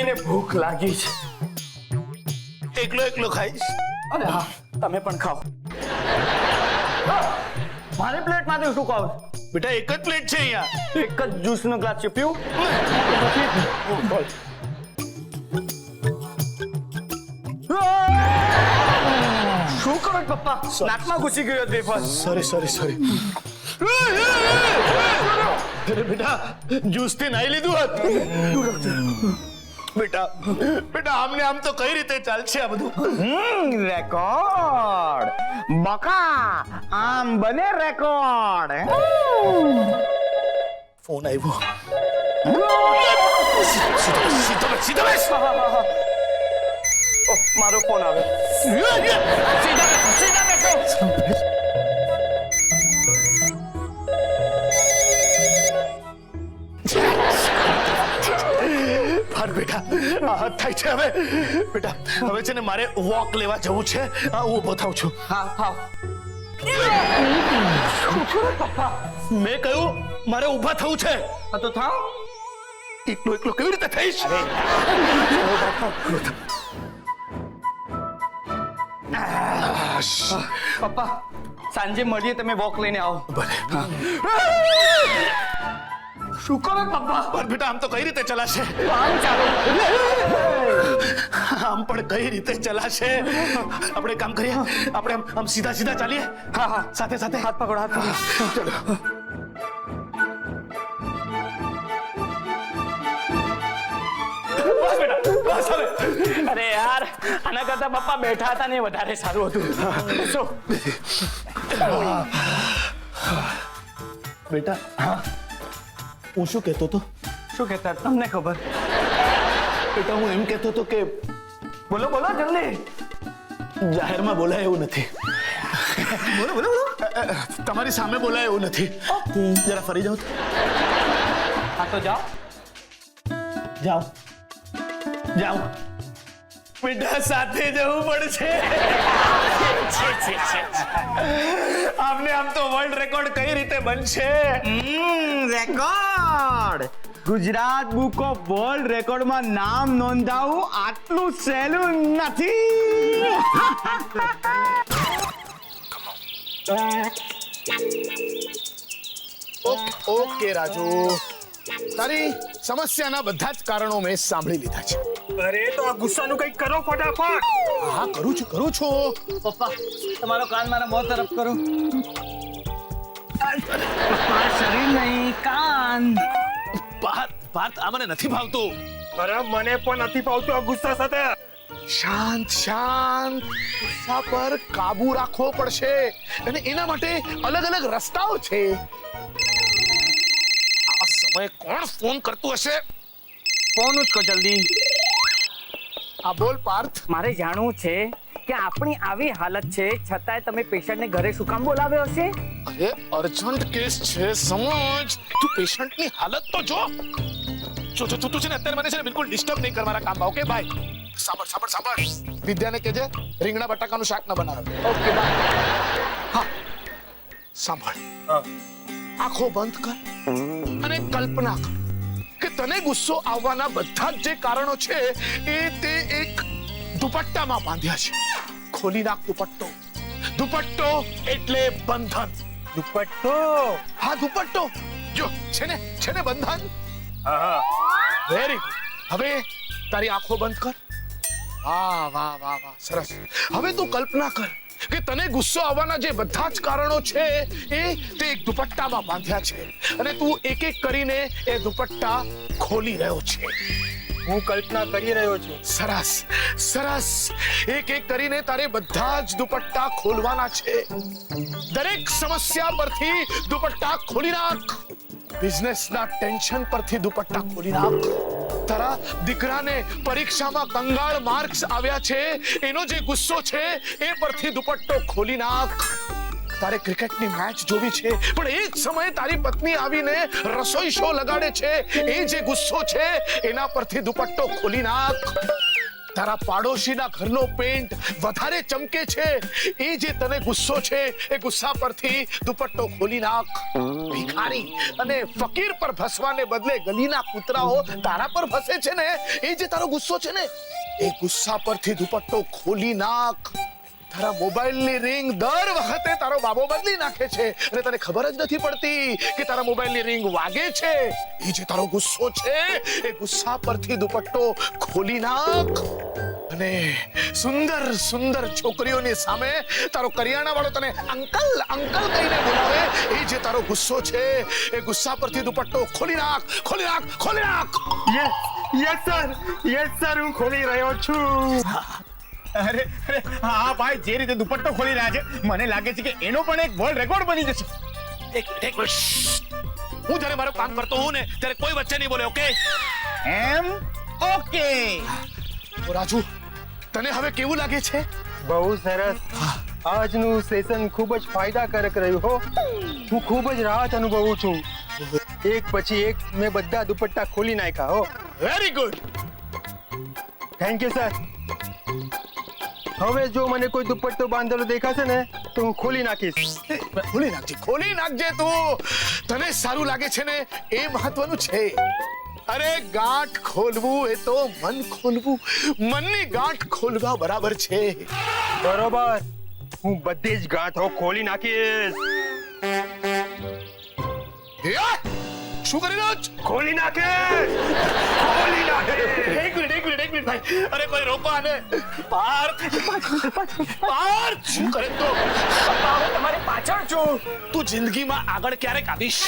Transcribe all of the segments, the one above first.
જોઈને ભૂખ લાગી છે. એકલો એકલો ખાઈશ. અરે હા, તમે પણ ખાઓ. મારી પ્લેટમાંથી શું ખાવ? બેટા એક જ પ્લેટ છે અહીંયા. એક જ જ્યુસનો ગ્લાસ છે, પીવું? શું કરો છો, પપ્પા? નાકમાં ઘૂસી ગયો વેફર. સોરી. અરે બેટા જ્યુસ થી નાઈ લીધું હોત. બેટા આમને આમ તો કઈ રીતે ચાલશે આ બધું? રેકોર્ડ બકા આમ બને રેકોર્ડ. ફોન આવ્યો. સીધો બેસ. મારો ફોન આવે. સીધા બેસો. બેટા હાથ થાય છે હવે. બેટા હવે છે ને મારે વોક લેવા જવું છે. હું ઊભો થાઉં છું. હા. મેં કહ્યું મારે ઊભા થવું છે. તો થાવ. એકલો કેવી રીતે થઈશ? પપ્પા સાંજે મળીએ, તમે વોક લઈને આવો. શું કરો પપ્પા? પર બેટા આમ તો કઈ રીતે ચલાશે? આમ ચાલો. આમ પણ કઈ રીતે ચલાશે? આપણે કામ કરીએ, આપણે આમ સીધા ચાલીએ. હા. સાથે હાથ પકડો. ચલો. બસ હવે. અરે યાર, આના કરતા પપ્પા બેઠા હતા ને વધારે સારું હતું. બેટા હું શું કહેતો હતો? શું કહેતા તમને ખબર? બેટા હું એમ કહેતો હતો કે બોલો જલ્દી. જાહેરમાં બોલાય એવું નથી. બોલો. તમારી સામે બોલાય એવું નથી. જરા ફરી જાઓ. હા તો જાઓ. બેટા સાથે જવું પડશે. આમને આમ તો વર્લ્ડ રેકોર્ડ કઈ રીતે બનશે? Record Gujarat book of world રેકોર્ડમાં નામ નોંધાવું આટલું સહેલું નથી. ઓકે રાજુ, તારી સમસ્યાના બધા જ કારણો મેં સાંભળી લીધા છે. અરે તો આ ગુસ્સાનું કંઈક કરો ફટાફટ. હા કરું છું. પપ્પા તમારો કાન મારા મોં તરફ કરો. પપ્પા શરીર નહીં, કાન. વાત આ મને નથી ભાવતું. અરે મને પણ નથી ભાવતું આ ગુસ્સા સાથે. શાંત ગુસ્સા પર કાબુ રાખવો પડશે અને એના માટે અલગ રસ્તાઓ છે. આ સમયે કોણ ફોન કરતું હશે? ફોન ઉચકો જલ્દી. આ બોલ પાર્થ. મારે જાણવું છે કે આપણી આવી હાલત છે છતાંય તમે પેશન્ટને ઘરે શું કામ બોલાવ્યો હશે? અરે અર્જન્ટ કેસ છે, સમજ. તું પેશન્ટની હાલત તો જો તું છે ને અત્યારે મને છે ને બિલકુલ ડિસ્ટર્બ નહીં કરવાના કામ. Okay bye. સાંભળ. વિદ્યાને કહેજે રીંગણા બટાકાનું શાક ન બનાવે. Okay bye. હા સાંભળ, આંખો બંધ કર અને કલ્પના કર કે તને ગુસ્સો આવવાના બધા જ જે કારણો છે એ તે એક દુપટ્ટામાં બાંધ્યા છે. ખોલી નાખ દુપટ્ટો એટલે બંધન. દુપટ્ટો? હા દુપટ્ટો. જો છે ને બંધન. Very good. હવે તારી આંખો બંધ કર. વાહ સરસ. હવે તું કલ્પના કર કે તને ગુસ્સો આવવાના જે બધા જ કારણો છે એ તે એક દુપટ્ટામાં બાંધ્યા છે અને તું એક કરીને એ દુપટ્ટા ખોલી રહ્યો છે. હું કલ્પના કરી રહ્યો છું. સરસ. એક કરીને તારે બધા જ દુપટ્ટા ખોલવાના છે. દરેક સમસ્યા પરથી દુપટ્ટા ખોલી નાખ. બિઝનેસના ટેન્શન પરથી દુપટ્ટા ખોલી નાખ. તારા દીકરાને પરીક્ષામાં કંગાળ માર્ક્સ આવ્યા છે એનો જે ગુસ્સો છે એ પરથી દુપટ્ટો ખોલી નાખ. તારે ક્રિકેટની મેચ જોવી છે પણ એ જ સમયે તારી પત્ની આવીને રસોઈ શો લગાડે છે એ જે ગુસ્સો છે એના પરથી દુપટ્ટો ખોલી નાખ. તારા પાડોશીના ઘરનો પેન્ટ વધારે ચમકે છે, એ જે તને ગુસ્સો છે, એ ગુસ્સા પરથી દુપટ્ટો ખોલી નાખ. ભિખારી અને ફકીર પર ભસવાને બદલે ગલીના કૂતરાઓ તારા પર ભસે છે ને, એ જે તારો ગુસ્સો છે ને, એ ગુસ્સા પરથી દુપટ્ટો ખોલી નાખ. તારા મોબાઈલની રિંગ દર વખતે તારો બાબો બદલી નાખે છે અને તને ખબર જ નથી પડતી કે તારા મોબાઈલની રિંગ વાગે છે. એ જે તારો ગુસ્સો છે, એ ગુસ્સા પરથી દુપટ્ટો ખોલી નાખ. અને સુંદર સુંદર છોકરીઓની સામે તારો કરિયાણા વાળો તને અંકલ અંકલ કહીને બોલાવે, એ જે તારો ગુસ્સો છે, એ ગુસ્સા પરથી દુપટ્ટો ખોલી નાખ, ખોલી નાખ, ખોલી નાખ. યસ સર, હું ખોલી રહ્યો છું. અરે હા ભાઈ, જે રીતે દુપટ્ટો ખોલી રહ્યા છે, મને લાગે છે કે એનો પણ એક વર્લ્ડ રેકોર્ડ બની જશે. એક મિનિટ. હું જ્યારે મારું કામ કરતો હોઉં ને ત્યારે કોઈ વચ્ચે નહીં બોલે, ઓકે? એમ ઓકે. તો રાજુ, તને હવે કેવું લાગે છે? બહુ સરસ. આજનું સેશન ખૂબ જ ફાયદાકારક રહ્યું હો. હું ખૂબ જ રાહત અનુભવું છું. એક પછી એક મેં બધા દુપટ્ટા ખોલી નાખ્યા હો. Very good. Thank you sir. હવે જો મને કોઈ દુપટ્ટો બાંધેલો દેખાશે ને તો હું ખોલી નાખીશ. ખોલી નાખજે, ખોલી નાખજે તું. તને સારું લાગે છે ને, એ મહત્વનું છે. અરે ગાંઠ ખોલવું એ તો મન ખોલવું, મનની ગાંઠ ખોલવા બરાબર છે. બરોબર, હું બધી જ ગાંઠો ખોલી નાખીશ. શું કરી રહ્યો છો? ખોલી નાખીશ. ખોલી નાખીશ. એક મિનિટ ભાઈ. અરે કોઈ રોકો આને. પાર્થ, શું કરે તો? પપ્પા, હું તમારી પાછળ છું. તું જિંદગીમાં આગળ ક્યારેક આવીશ?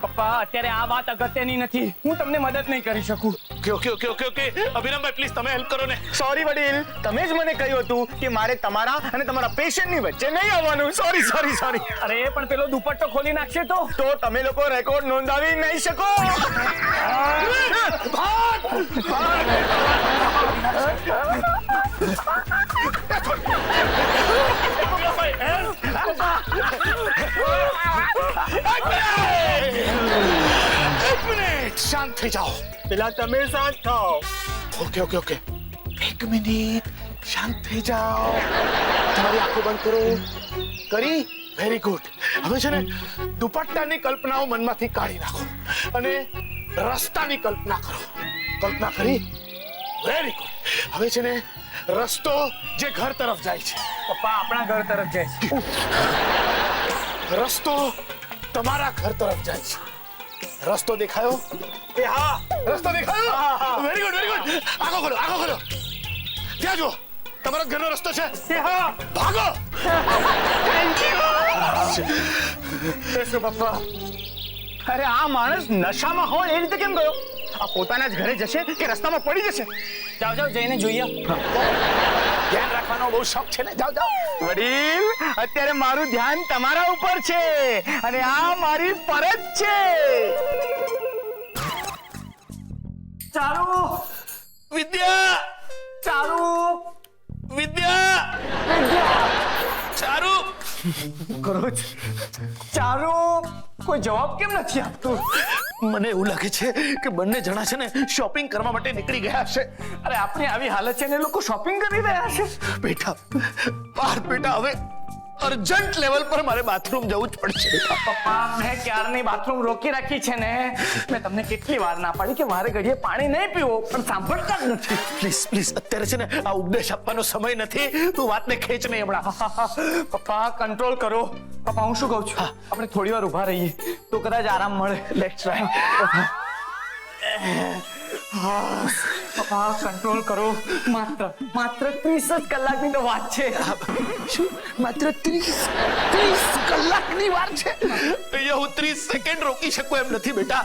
પપ્પા, અત્યારે આ વાત અગત્યની નથી. હું તમને મદદ નહીં કરી શકું. ઓકે. અભિરામભાઈ પ્લીઝ તમે હેલ્પ કરો ને. સોરી વડીલ, તમે જ મને કહ્યું હતું કે મારે તમારા અને તમારા પેશન્ટની વચ્ચે નહીં આવવાનું. સોરી. અરે પણ પેલો દુપટ્ટો ખોલી નાખશે તો તમે લોકો રેકોર્ડ નોંધાવી નહીં શકો. એક મિનિટ, શાંત થઈ જાઓ. પેલા તમે શાંત થાઓ. ઓકે. એક મિનિટ, શાંત થઈ જાઓ. તમારી આંખો બંધ કરો. કરી? Very good. હવે છે ને દુપટ્ટાની કલ્પનાઓ મનમાંથી કાઢી નાખો અને રસ્તાની કલ્પના કરો. કલ્પના કરી? Very good. હવે છે ને રસ્તો જે ઘર તરફ જાય છે. પપ્પા આપણા ઘર તરફ જાય છે. રસ્તો તમારા ઘર તરફ જાય છે. રસ્તો દેખાયો? હા, રસ્તો દેખાયો? Very good. આગો ખોલો. ત્યાં જુઓ, તમારા ઘરનો રસ્તો છે. હા. ભાગો. પપ્પા, અરે આ માણસ નશામાં હોય એ રીતે કેમ ગયો? આ પોતાના જ ઘરે જશે કે રસ્તામાં પડી જશે? જાઓ જઈને જોઈએ. ધ્યાન રાખવાનો બહુ શોખ છે ને. જાઓ. વડીલ, અત્યારે મારું ધ્યાન તમારા ઉપર છે અને આ મારી ફરજ છે. ચારુ, વિદ્યા, ચારુ, ચારુ. કરો જ. ચારુ, કોઈ જવાબ કેમ નથી આપતું? મને એવું લાગે છે કે બંને જણા છે ને શોપિંગ કરવા માટે નીકળી ગયા છે. અરે આપણી આવી હાલત છે ને લોકો શોપિંગ કરી રહ્યા છે. બેટા, હવે અર્જન્ટ લેવલ પર મારે બાથરૂમ જવું જ પડશે. પપ્પા, મેં ક્યારની બાથરૂમ રોકી રાખી છે ને. મેં તમને કેટલી વાર ના પાડી કે મારે ઘડીએ પાણી નહીં પીવો, પણ સાંભળતા જ નથી. પ્લીઝ અત્યારે છે ને આ ઉપદેશ આપવાનો સમય નથી. તું વાતને ખેંચ નહીં હમણાં. પપ્પા કંટ્રોલ કરો. પપ્પા હું શું કહું છું, આપણે થોડી વાર ઊભા રહીએ તો કદાચ આરામ મળે. Let's try. પપ્પા કંટ્રોલ કરો. માત્ર 30 જ કલાકની તો વાત છે. શું માત્ર 30 કલાકની વાર છે? અહીંયા હું 30 સેકન્ડ રોકી શકું એમ નથી બેટા.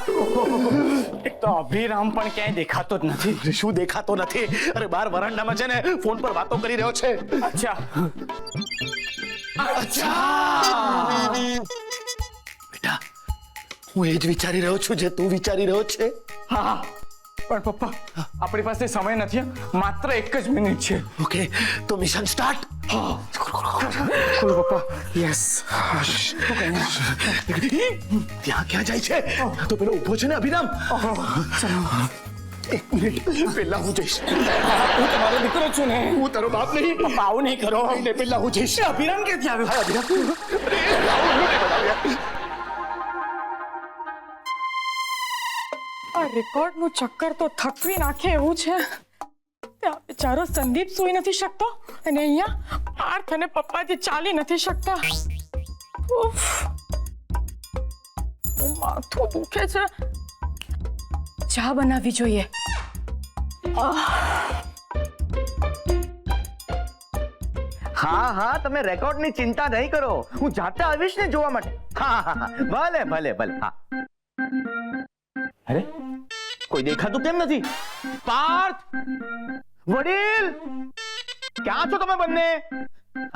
એક તો અભિરામ પણ ક્યાંય દેખાતો જ નથી. શું દેખાતો નથી? અરે બાર વરાંડામાં છે ને ફોન પર વાતો કરી રહ્યો છે. અચ્છા બેટા, હું એ જ વિચારી રહ્યો છું જે તું વિચારી રહ્યો છે. હા, પણ પપ્પા આપણી પાસે સમય નથી. માત્ર 1 જ મિનિટ છે. ઓકે, તો મિશન સ્ટાર્ટ. ખોલો પપ્પા. યસ. ત્યાં ક્યાં જાય છે? તો પેલો ઊભો છે ને અભિરામ. એક મિનિટ પેલા હું જઈશ. હું તમારો દીકરો છું ને. હું તારો બાપ નહીં. પપ્પા આવું નહીં કરો. ને પેલા હું જઈશ. અભિરામ ક્યાંથી આવ્યો? હા, અભિરામ. અરે, આવું નહીં બનાવ્યા. આ રેકોર્ડનું ચક્કર તો થકવી નાખે એવું છે. ત્યાં બિચારો સંદીપ સૂઈ નથી શકતો અને અહીંયા પાર્થ અને પપ્પાજી ચાલી નથી શકતા. ઉફ, માથું દુખે છે. ચા બનાવવી જોઈએ. હા હા તમે રેકોર્ડની ચિંતા નહીં કરો, હું જાતે આવીશ ને જોવા માટે. હા હા હા ભલે ભલે ભલે. હા અરે કોઈ દેખાતું કેમ નથી? પાર્થ, વડીલ, ક્યાં છો તમે બંને?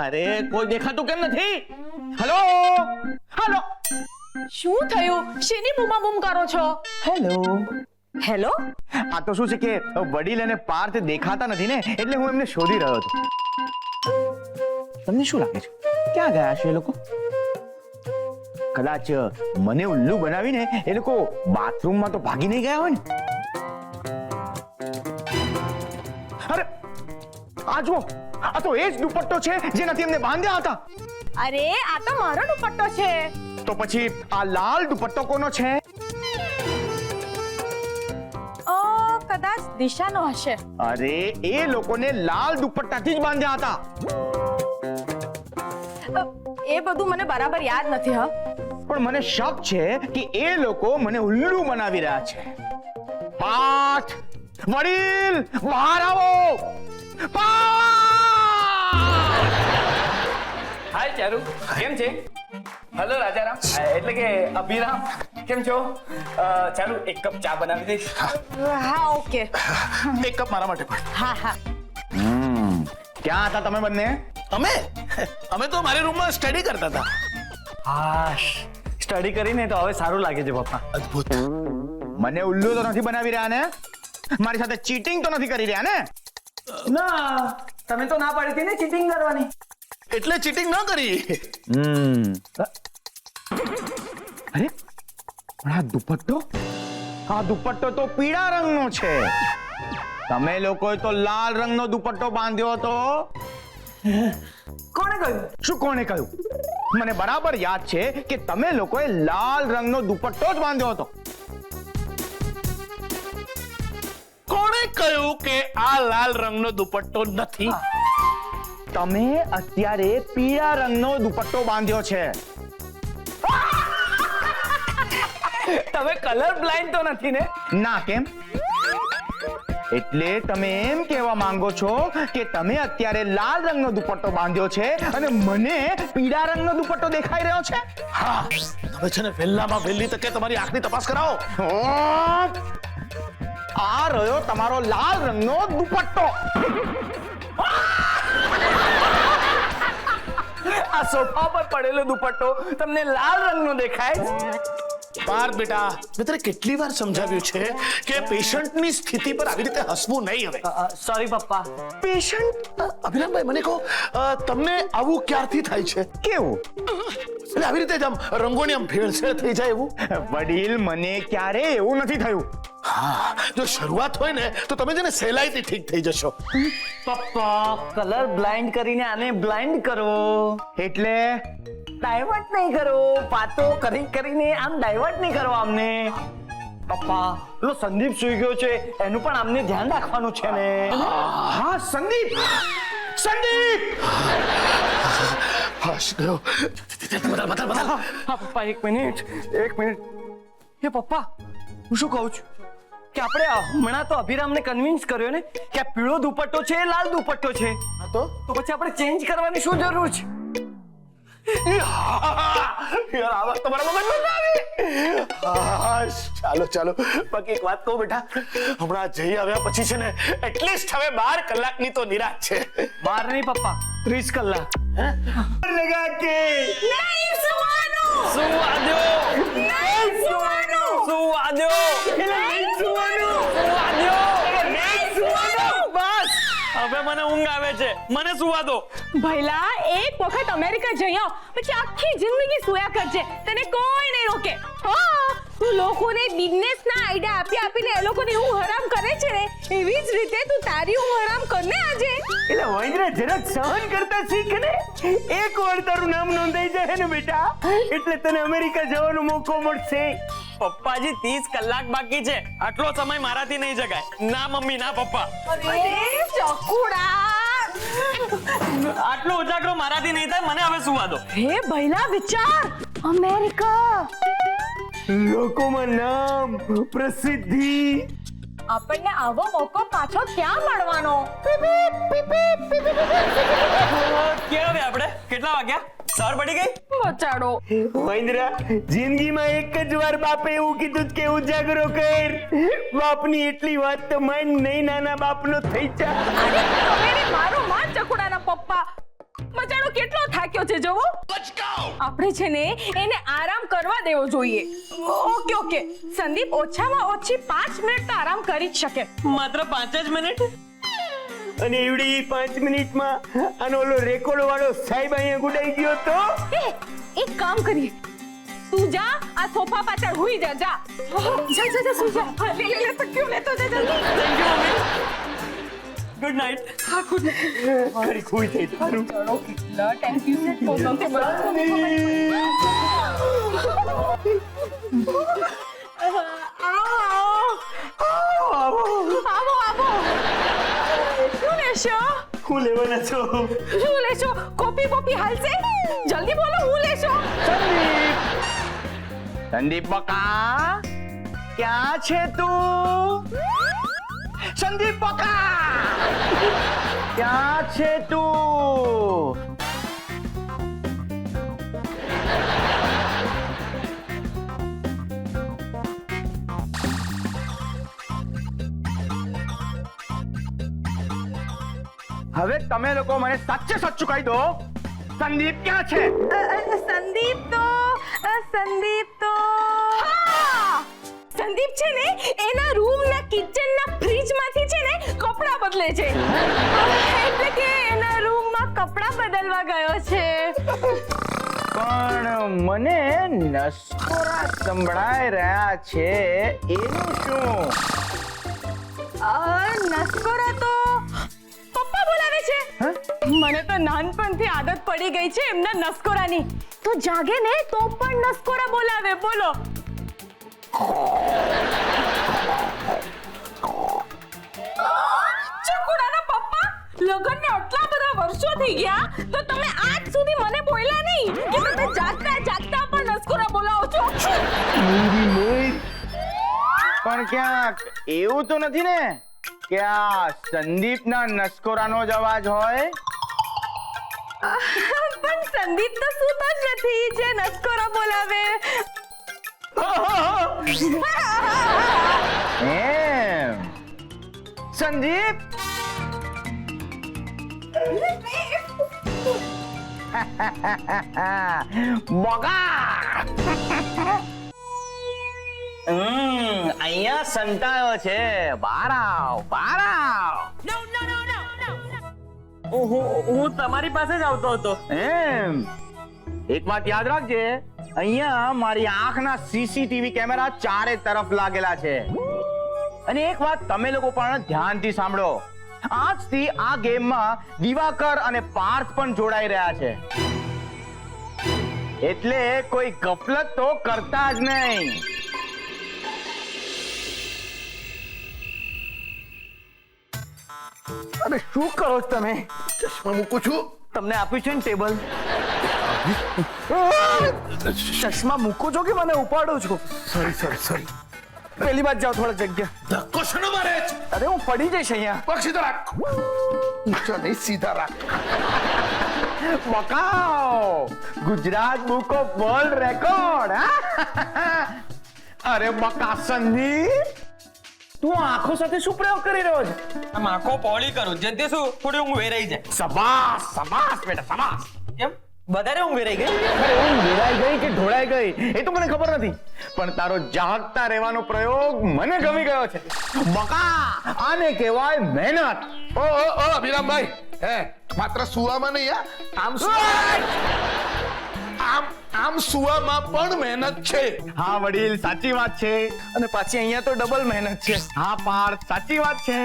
અરે કોઈ દેખાતું કેમ નથી? Hello hello. શું થયું? શેની બૂમાબૂમ કરો છો? હેલો. હેલો. આ તો શું છે કે વડીલ અને પાર્થ દેખાતા નથી ને, એટલે હું એમને શોધી રહ્યો હતો. તમને શું લાગે છે ક્યાં ગયા છે એ લોકો? કદાચ મને ઉલ્લુ બનાવીને એ લોકો બાથરૂમમાં તો ભાગી નહીં ગયા હોય ને. અરે આ જુઓ, આ તો એ જ દુપટ્ટો છે જેનાથી એમને બાંધ્યા હતા. અરે આ તો મારો દુપટ્ટો છે. તો પછી આ લાલ દુપટ્ટો કોનો છે? કદાચ દિશાનો હશે. અરે એ લોકોને લાલ દુપટ્ટાથી જ બાંધ્યા હતા. એ બધું મને બરાબર યાદ નથી. હા, પણ મને શક છે કે એ લોકો મને ઉલ્લુ બનાવી રહ્યા છે. પાર્થ, વડીલ, બહાર આવો. હાય ચારુ, કેમ છે? હેલો રાજારામ, એટલે કે અભિરામ, કેમ છો? ચારુ એક કપ ચા બનાવી દઈશ. હા ઓકે. એક કપ મારા માટે પણ. હા હા. ક્યાં હતા તમે બંને? અમે તો મારી રૂમમાં સ્ટડી કરતા હતા. હા, સ્ટડી કરીને તો હવે સારું લાગે છે પપ્પા. અદ્ભુત. મને ઉલ્લુ તો નથી બનાવી રહ્યા ને? મારી સાથે ચીટિંગ તો નથી કરી રહ્યા ને? ના, તમે તો ના પાડી હતી ને ચીટિંગ કરવાની. એટલે ચીટિંગ ન કરી. અરે પણ આ દુપટ્ટો તો પીળા રંગનો છે. તમે લોકોએ તો લાલ રંગનો દુપટ્ટો બાંધ્યો હતો. કોણે કહ્યું? શું કોણે કહ્યું? મને બરાબર યાદ છે કે તમે લોકોએ લાલ રંગનો દુપટ્ટો જ બાંધ્યો હતો. કોણે કહ્યું કે આ લાલ રંગનો દુપટ્ટો નથી? તમે અત્યારે પીળા રંગનો દુપટ્ટો બાંધ્યો છે. તમે કલર બ્લાઇન્ડ તો નથી ને? ના, કેમ? એટલે તમે એમ કહેવા માંગો છો કે તમે અત્યારે લાલ રંગનો દુપટ્ટો બાંધ્યો છે અને મને પીળા રંગનો દુપટ્ટો દેખાઈ રહ્યો છે? હા, તમે છે ને વહેલામાં વહેલી તકે તમારી આંખની તપાસ કરાવો. આ રહ્યો તમારો લાલ રંગનો દુપટ્ટો. આ સોફા પર પડેલો દુપટ્ટો તમને લાલ રંગનો દેખાય? પાર્થ બેટા, મેં તને કેટલી વાર સમજાવ્યું છે કે પેશન્ટની સ્થિતિ પર આવી રીતે હસવું નહીં. હવે સોરી પપ્પા. પેશન્ટ? અભિરામભાઈ મને કહો, તમને આવું ક્યારથી થાય છે? કેવું? એટલે આવી રીતે જ આમ રંગોની આમ ભેળસેળ થઈ જાય એવું? વડીલ, મને ક્યારે એવું નથી થયું. હા, જો શરૂઆત હોય ને તો તમે છે ને સહેલાઈથી ઠીક થઈ જશો. પપ્પા, કલર બ્લાઇન્ડ કરીને આને બ્લાઇન્ડ કરો. એટલે ડાયવર્ટ નહીં કરો. વાતો કરીને આમ ડાયવર્ટ નહીં કરો આમને. પપ્પા, પેલો સંદીપ સુઈ ગયો છે, એનું પણ આમને ધ્યાન રાખવાનું છે ને. હા, સંદીપ. હાશ ગયો. હા પપ્પા, એક મિનિટ. એ પપ્પા, હું શું કહું છું કે આપણે હમણાં તો અભિરામને કન્વિન્સ કર્યો ને કે આ પીળો દુપટ્ટો છે, લાલ દુપટ્ટો છે. તો પછી આપણે ચેન્જ કરવાની શું જરૂર છે? યાર, આ વાત તો મારા મગજમાં ના આવી. ચાલો બાકી એક વાત કહું બેટા, હમણાં જઈ આવ્યા પછી છે ને એટલીસ્ટ હવે 12 કલાકની તો નિરાશ છે. 12 નહીં પપ્પા, 30 કલાક. લગા કે નહીં સુવાનું. સુવા દો. નહીં સુવાનું. સુવા દો. નહીં સુવાનું. સુવા દો. નહીં સુવાનું. બસ હવે મને ઊંઘ આવે છે, મને સુવા દો. ભઈલા એક વખત અમેરિકા જઈ આવ પછી આખી જિંદગી સુયા કરજે, તને કોઈ નહીં રોકે. હા, તું લોકોને બિઝનેસના આઈડિયા આપીને એ લોકોની ઊંઘ હરામ કરે છે ને, એવી જ રીતે તું તારી ઊંઘ હરામ કરને આજે. એટલે વૈદ્ય જરાક સહન કરતા શીખ ને. એક વાર તારું નામ નોંધાઈ જાય ને બેટા, એટલે તને અમેરિકા જવાનો મોકો મળશે. પપ્પાજી 30 કલાક બાકી છે, આટલો સમય મારાથી નહીં જગાય. ના મમ્મી, ના પપ્પા. અરે ચકુડા, આટલો ઉજાગરો મારાથી નહીં થાય, મને હવે સુવા દો. હે ભઈલા વિચાર, અમેરિકા લોકોમાં નામ, પ્રસિદ્ધિ. આપણને આવો મોકો પાછો ક્યાં મળવાનો? ક્યાં હવે આપણે? કેટલા વાગ્યા? સવાર પડી ગઈ? બચાડો. મહેન્દ્રા, જિંદગીમાં એક જ વાર બાપે એવું કીધું કે ઉજાગરો કર. બાપની એટલી વાત તો માન નહીં, નાના બાપનો થઈ જા. અરે તમે મારો માં ચકુડાના પપ્પા. બચાડો કેટલો થાક્યો છે જોવો. આપણે છે ને એને આરામ કરવા દેવો જોઈએ. ઓકે ઓકે, સંદીપ ઓછામાં ઓછી 5 મિનિટ તો આરામ કરી જ શકે. માત્ર 5 જ મિનિટ? અને એવડી 5 મિનિટમાં આનો ઓલો રેકોર્ડ વાળો સાહેબ અહીંયા ગુડાઈ ગયો તો? એક કામ કરીએ, તું જા આ સોફા પાછળ હુઈ જા. જા જા સુઈ જા. લે લે લે, તકિયો લેતો જા જલ્દી. Thank you mummy. Good night. હા ગુડ નાઇટ. ખરી ખુઈ થઈ તારું. ચલો કેટલા ટેન્શન છે પોતાને આવો. શું લેશો? હું લેવાના છો? શું લેશો? કોપી બોપી હાલશે? જલ્દી બોલો, હું લેશો? સંદીપ બકા, ક્યાં છે તું? સંદીપ બકા, ક્યાં છે તું? હવે તમે લોકો મને સાચે સાચું કહી દો, સંદીપ ક્યાં છે? સંદીપ તો હા, સંદીપ છે ને એના રૂમના કિચનના ફ્રીજમાંથી છે ને કપડાં બદલે છે. એટલે કે એના રૂમમાં કપડાં બદલવા ગયો છે. પણ મને નસકોરા સંભળાઈ રહ્યા છે, એનું શું? નસકોરા તો પપ્પા બોલાવે છે. મને તો નાનપણથી આદત પડી ગઈ છે એમના નસકોરાની. તો જાગે ને તો પણ નસકોરા બોલાવે. બોલો. ચકુડાના પપ્પા, લગનને આટલા બધા વર્ષો થઈ ગયા તો તમે આજ સુધી મને બોલ્યા નહીં કે તમે જાગતા જાગતા પણ નસકોરા બોલાવો છો. પણ ક્યાંક એવું તો નથી ને કે આ સંદીપના નસકોરાનો જ અવાજ હોય? પણ સંદીપ તો સૂતો જ નથી જે નસકોરા બોલાવે. એમ સંદીપ, બગા અહીંયા સંતાયો છે. બહાર આવ, બહાર આવ. હું તમારી પાસે જ આવતો હતો. એમ એક વાત યાદ રાખજે, અહીંયા મારી આંખના સીસીટીવી કેમેરા ચારે તરફ લાગેલા છે. અને એક વાત તમે લોકો પણ ધ્યાનથી સાંભળો, આજથી આ ગેમમાં દિવાકર અને પાર્થ પણ જોડાઈ રહ્યા છે. એટલે કોઈ ગફલત તો કરતા જ નહીં. અરે શું કરો છો તમે? ચશ્મા મૂકું છું. તમને આપ્યું છે ને ટેબલ. ચશ્મા મૂકો છો કે મને ઉપાડો છો? સોરી. પેલી બાજુ જાઓ, થોડા જગ્યા. ધક્કો શેનો મારે છે? અરે હું પડી જઈશ અહીંયા. પગ સીધા રાખ. ઊંચો નહીં, સીધા રાખ. બકાવ Gujarat book of world record. અરે બકા સંદીપ, તું આંખો સાથે શું પ્રયોગ કરી રહ્યો છે? આમ આંખો પોળી કરું જેથી શું થોડી ઊંઘ વેરાઈ જાય. સબાસ સબાસ બેટા સબાસ. કેમ? વધારે ઊંઘ વેરાઈ ગઈ. અરે ઊંઘ વેરાઈ ગઈ કે ઢોળાઈ ગઈ એ તો મને ખબર નથી, પણ તારો જાગતા રહેવાનો પ્રયોગ મને ગમી ગયો છે. બકા, આને કહેવાય મહેનત. ઓ અભિરામભાઈ, હે માત્ર સુવામાં નહીં, આમ આમ સુવામાં પણ મહેનત છે. હા વડીલ, સાચી વાત છે. અને પાછી અહીંયા તો ડબલ મહેનત છે. હા પાર્થ, સાચી વાત છે.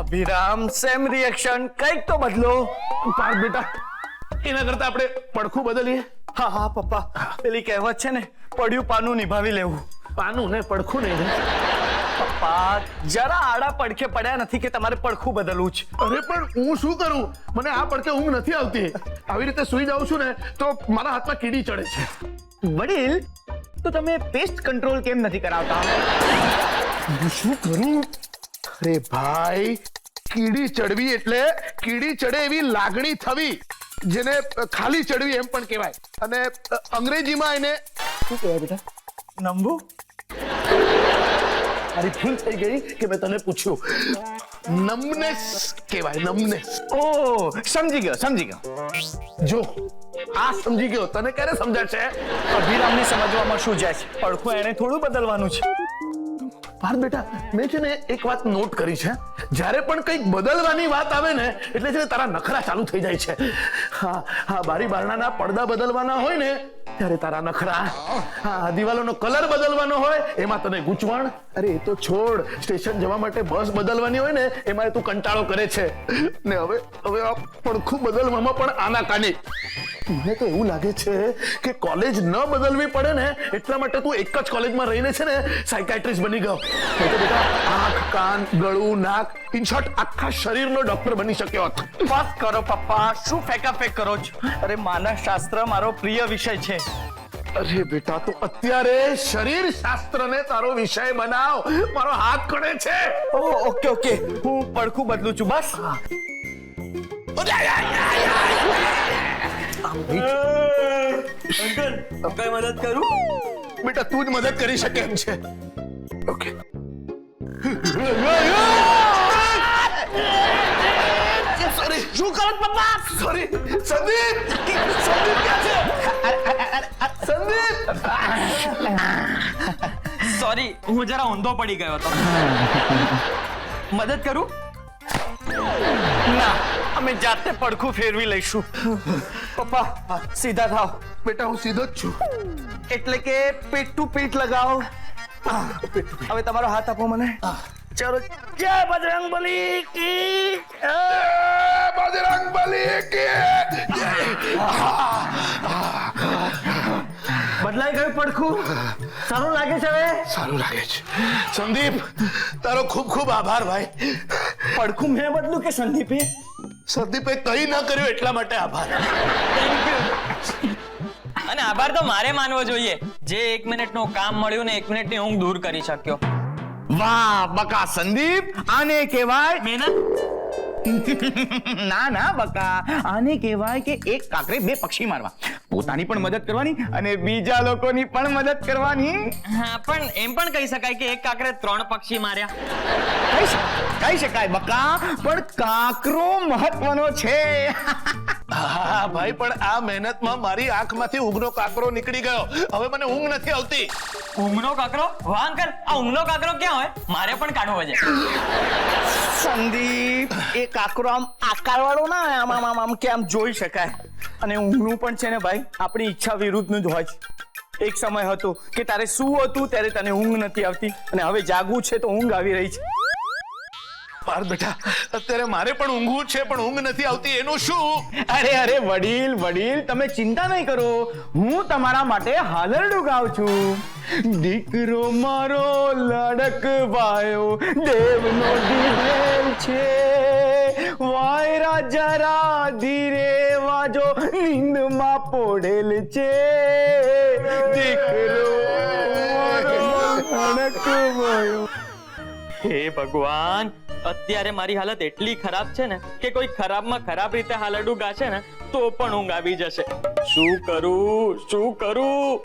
અભિરામ, સેમ રિએક્શન, કંઈક તો બદલો. પાર્થ બેટા, એના કરતા આપણે પડખું બદલીએ. હા હા પપ્પા, પેલી કહેવત છે ને, પડ્યું પાનું નિભાવી લેવું. પાનું ને પડખું નહીં. પપ્પા, જરા આડા પડખે પડ્યા નથી કે તમારે પડખું બદલવું છે. અરે પણ હું શું કરું, મને આ પડખે ઊંઘ નથી આવતી. આવી રીતે સુઈ જાઉં છું ને તો મારા હાથમાં કીડી ચડે છે. વડીલ, તો તમે પેસ્ટ કંટ્રોલ કેમ નથી કરાવતા? હું શું કરું? અરે ભાઈ, કીડી ચડવી એટલે કીડી ચડે એવી લાગણી થવી, જેને ખાલી ચડવી એમ પણ કહેવાય. અને અંગ્રેજીમાં એને શું કહેવાય બેટા? નંબુ. મારી ભૂલ થઈ ગઈ કે મેં તને પૂછ્યું. નમનેસ કહેવાય, નમનેસ. ઓ, સમજી ગયો. જો આ સમજી ગયો, તને ક્યારે સમજાશે? અભિરામને સમજવામાં શું જાય છે? પડખું એને થોડું બદલવાનું છે. પાર્થ બેટા, મેં છે ને એક વાત નોટ કરી છે, જ્યારે પણ કંઈક બદલવાની વાત આવે ને એટલે છે ને તારા નખરા ચાલુ થઈ જાય છે. હા, બારી બારણાના પડદા બદલવાના હોય ને ત્યારે તારા નખરા. હા, દિવાલોનો કલર બદલવાનો હોય એમાં તને ગૂંચવણ. અરે એ તો છોડ, સ્ટેશન જવા માટે બસ બદલવાની હોય ને એમાં તું કંટાળો કરે છે. ને હવે આ પડખું બદલવામાં પણ આનાકાની. મને તો એવું લાગે છે કે કોલેજ ન બદલવી પડે ને એટલા માટે તું એક જ કોલેજમાં રહીને છે ને સાયકાઇટ્રિસ્ટ બની ગયો. નહીં તો બેટા આંખ, કાન, ગળું, નાક, ઇન શોર્ટ આખા શરીરનો ડોક્ટર બની શક્યો હોત. બસ કરો પપ્પા, શું ફેંકાફેંક કરો છો? અરે માનસશાસ્ત્ર મારો પ્રિય વિષય છે. અરે બેટા, તો અત્યારે શરીર શાસ્ત્રને તારો વિષય બનાવ. મારો હાથ કડે છે. ઓકે, હું પડખું બદલું છું. બસ. અંકલ, કઈ મદદ કરું? બેટા તું જ મદદ કરી શકે એમ છે. ઓકે. સોરી, શું કરો પપ્પા? સોરી, સંદીપ ક્યાં છે? સંદીપ! સોરી, હું જરા ઊંધો પડી ગયો હતો. મદદ કરું? ના, અમે જાતે પડખું ફેરવી લઈશું. પપ્પા, સીધા થાવ. બેટા હું સીધો જ છું. એટલે કે પીઠ ટુ પીઠ લગાવો. હવે તમારો હાથ આપો મને. ચલો, જય બજરંગબલી કી જય. બજરંગબલી કી જય. બદલાઈ ગયું પડખું? સારું લાગે છે હવે? સારું લાગે છે. સંદીપ, તારો ખૂબ ખૂબ આભાર ભાઈ. પડખું મેં બદલું કે સંદીપે? સંદીપે કંઈ ન કર્યું એટલા માટે આભાર. અને આભાર તો મારે માનવો જોઈએ, જે 1 મિનિટનું કામ મળ્યું ને 1 મિનિટની ઊંઘ દૂર કરી શક્યો. વાહ બકા સંદીપ, આને કહેવાય મહેનત. ના બકા, આને કહેવાય કે એક કાકરે બે પક્ષી મારવા. પોતાની પણ મદદ કરવાની અને બીજા લોકોની પણ મદદ કરવાની. હા, પણ એમ પણ કહી શકાય કે એક કાકરે 3 પક્ષી માર્યા. કહી શકાય બકા, પણ કાકરો મહત્વનો છે. હા ભાઈ, પણ આ મહેનતમાં મારી આંખમાંથી ઊંઘનો કાકરો નીકળી ગયો. હવે મને ઊંઘ નથી આવતી. ઊંઘનો કાકરો? વાહ અંકલ, આ ઊંઘનો કાકરો ક્યાં હોય? મારે પણ કાઢવો છે. સંદીપ, એ કાકરો આમ આકારવાળો ના, આમ કે આમ જોઈ શકાય. અને ઊંઘનું પણ છે ને ભાઈ, આપણી ઈચ્છા વિરુદ્ધનું જ હોય છે. એક સમય હતો કે તારે શું હતું ત્યારે તને ઊંઘ નથી આવતી, અને હવે જાગવું છે તો ઊંઘ આવી રહી છે. પાર બેટા, અત્યારે મારે પણ ઊંઘવું છે પણ ઊંઘ નથી આવતી, એનું શું? અરે વડીલ, તમે ચિંતા નહીં કરો. હું તમારા માટે હાલરડું ગાઉં છું. દીકરો મારો લડકવાયો દેવનો દીધેલ છે, વાયરા જરા ધીરે વાજો નીંદમાં પોડેલ છે. દીકરો મારો લડકવાયો. હે ભગવાન, અત્યારે મારી હાલત એટલી ખરાબ છે ને કે કોઈ ખરાબમાં ખરાબ રીતે હાલરડું ગાશે ને તો પણ ઊંઘ આવી જશે. શું કરું?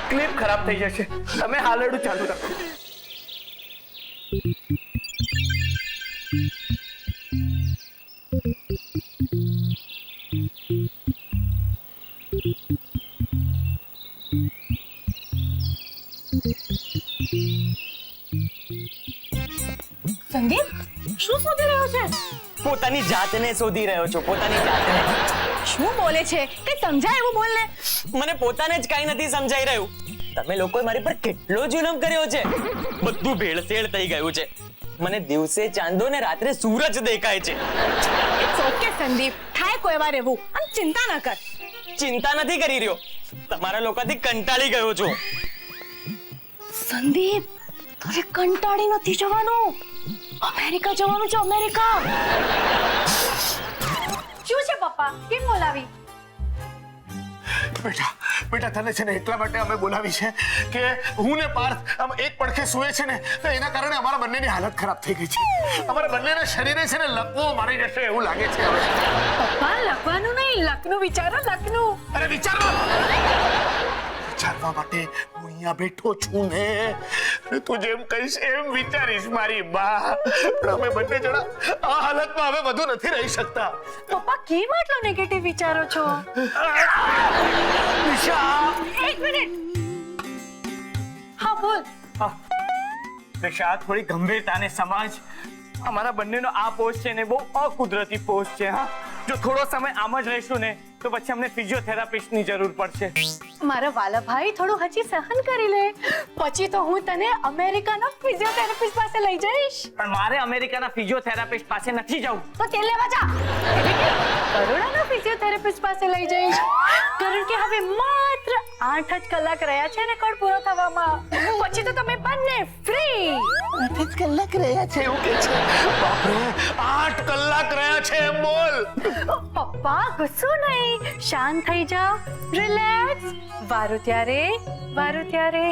ક્લિપ ખરાબ થઈ જશે. તમે હાલરડું ચાલુ રાખો. સંદીપ શું શોધી રહ્યો છે? પોતાની જાતને શોધી રહ્યો છું, પોતાની જાતને. શું બોલે છે? કઈ સમજાય એવું બોલ ને. મને પોતાને જ કઈ નથી સમજાઈ રહ્યું. તમે લોકોએ મારી પર કેટલો જુલમ કર્યો છે. બધું ભેળસેળ થઈ ગયું છે. મને દિવસે ચાંદો ને રાત્રે સૂરજ દેખાય છે. ઇટ્સ ઓકે સંદીપ, થાય કોઈ વાર એવું. આમ ચિંતા ન કર. ચિંતા નથી કરી રહ્યો, તમારા લોકોથી કંટાળી ગયો છું. સંદીપ, તારે કંટાળી નથી જવાનું. અમેરિકા જવાનું છે, અમેરિકા. શું છે પપ્પા, કેમ બોલાવી? બેટા તને છે ને એટલા માટે અમે બોલાવી છે કે હું ને પાર્થ આમ એક પડખે સૂએ છે ને તો એના કારણે અમારા બંનેની હાલત ખરાબ થઈ ગઈ છે. અમારા બંનેના શરીરે છે ને લકવો મારી જશે એવું લાગે છે હવે. પપ્પા, લખવાનું નહીં, લખનું વિચારો, લખનું. અરે વિચારવા માટે હું અહીંયા બેઠો છું ને. તું જેમ કહીશ એમ વિચારીશ મારી બા. પણ અમે બંને જણા આ હાલતમાં હવે વધુ નથી રહી શકતા. પપ્પા, કેમ આટલો નેગેટિવ વિચારો છો? એક મિનિટ. હા બોલ. દિશા, થોડી ગંભીરતાને સમજ. અમારા બંનેનો આ પોસ્ટ છે ને બહુ અકુદરતી પોસ્ટ છે. હા, જો થોડો સમય આમ જ રહીશું ને તો પછી અમને ફિઝિયોથેરાપિસ્ટની જરૂર પડશે. મારા વાલા ભાઈ, થોડું હજી સહન કરી લે. પછી તો હું તને અમેરિકાના ફિઝિયોથેરાપિસ્ટ પાસે લઈ જઈશ. પણ મારે અમેરિકાના ફિઝિયોથેરાપિસ્ટ પાસે નથી જવું. તો તે લેવા જા. બરોડાના ફિઝિયોથેરાપિસ્ટ પાસે લઈ જઈશ. કારણ કે હવે માત્ર 8 જ કલાક રહ્યા છે ને કોડ પૂરો થવામાં. પછી તો તમે બંને ફ્રી. 8 કલાક રહ્યા છે એવું કે છે. બાપરે, 8 કલાક રહ્યા છે એમ બોલ. પપ્પા, ગુસ્સો નહીં, શાંત થઈ જાઓ, રિલેક્સ. વારું ત્યારે, વારું ત્યારે.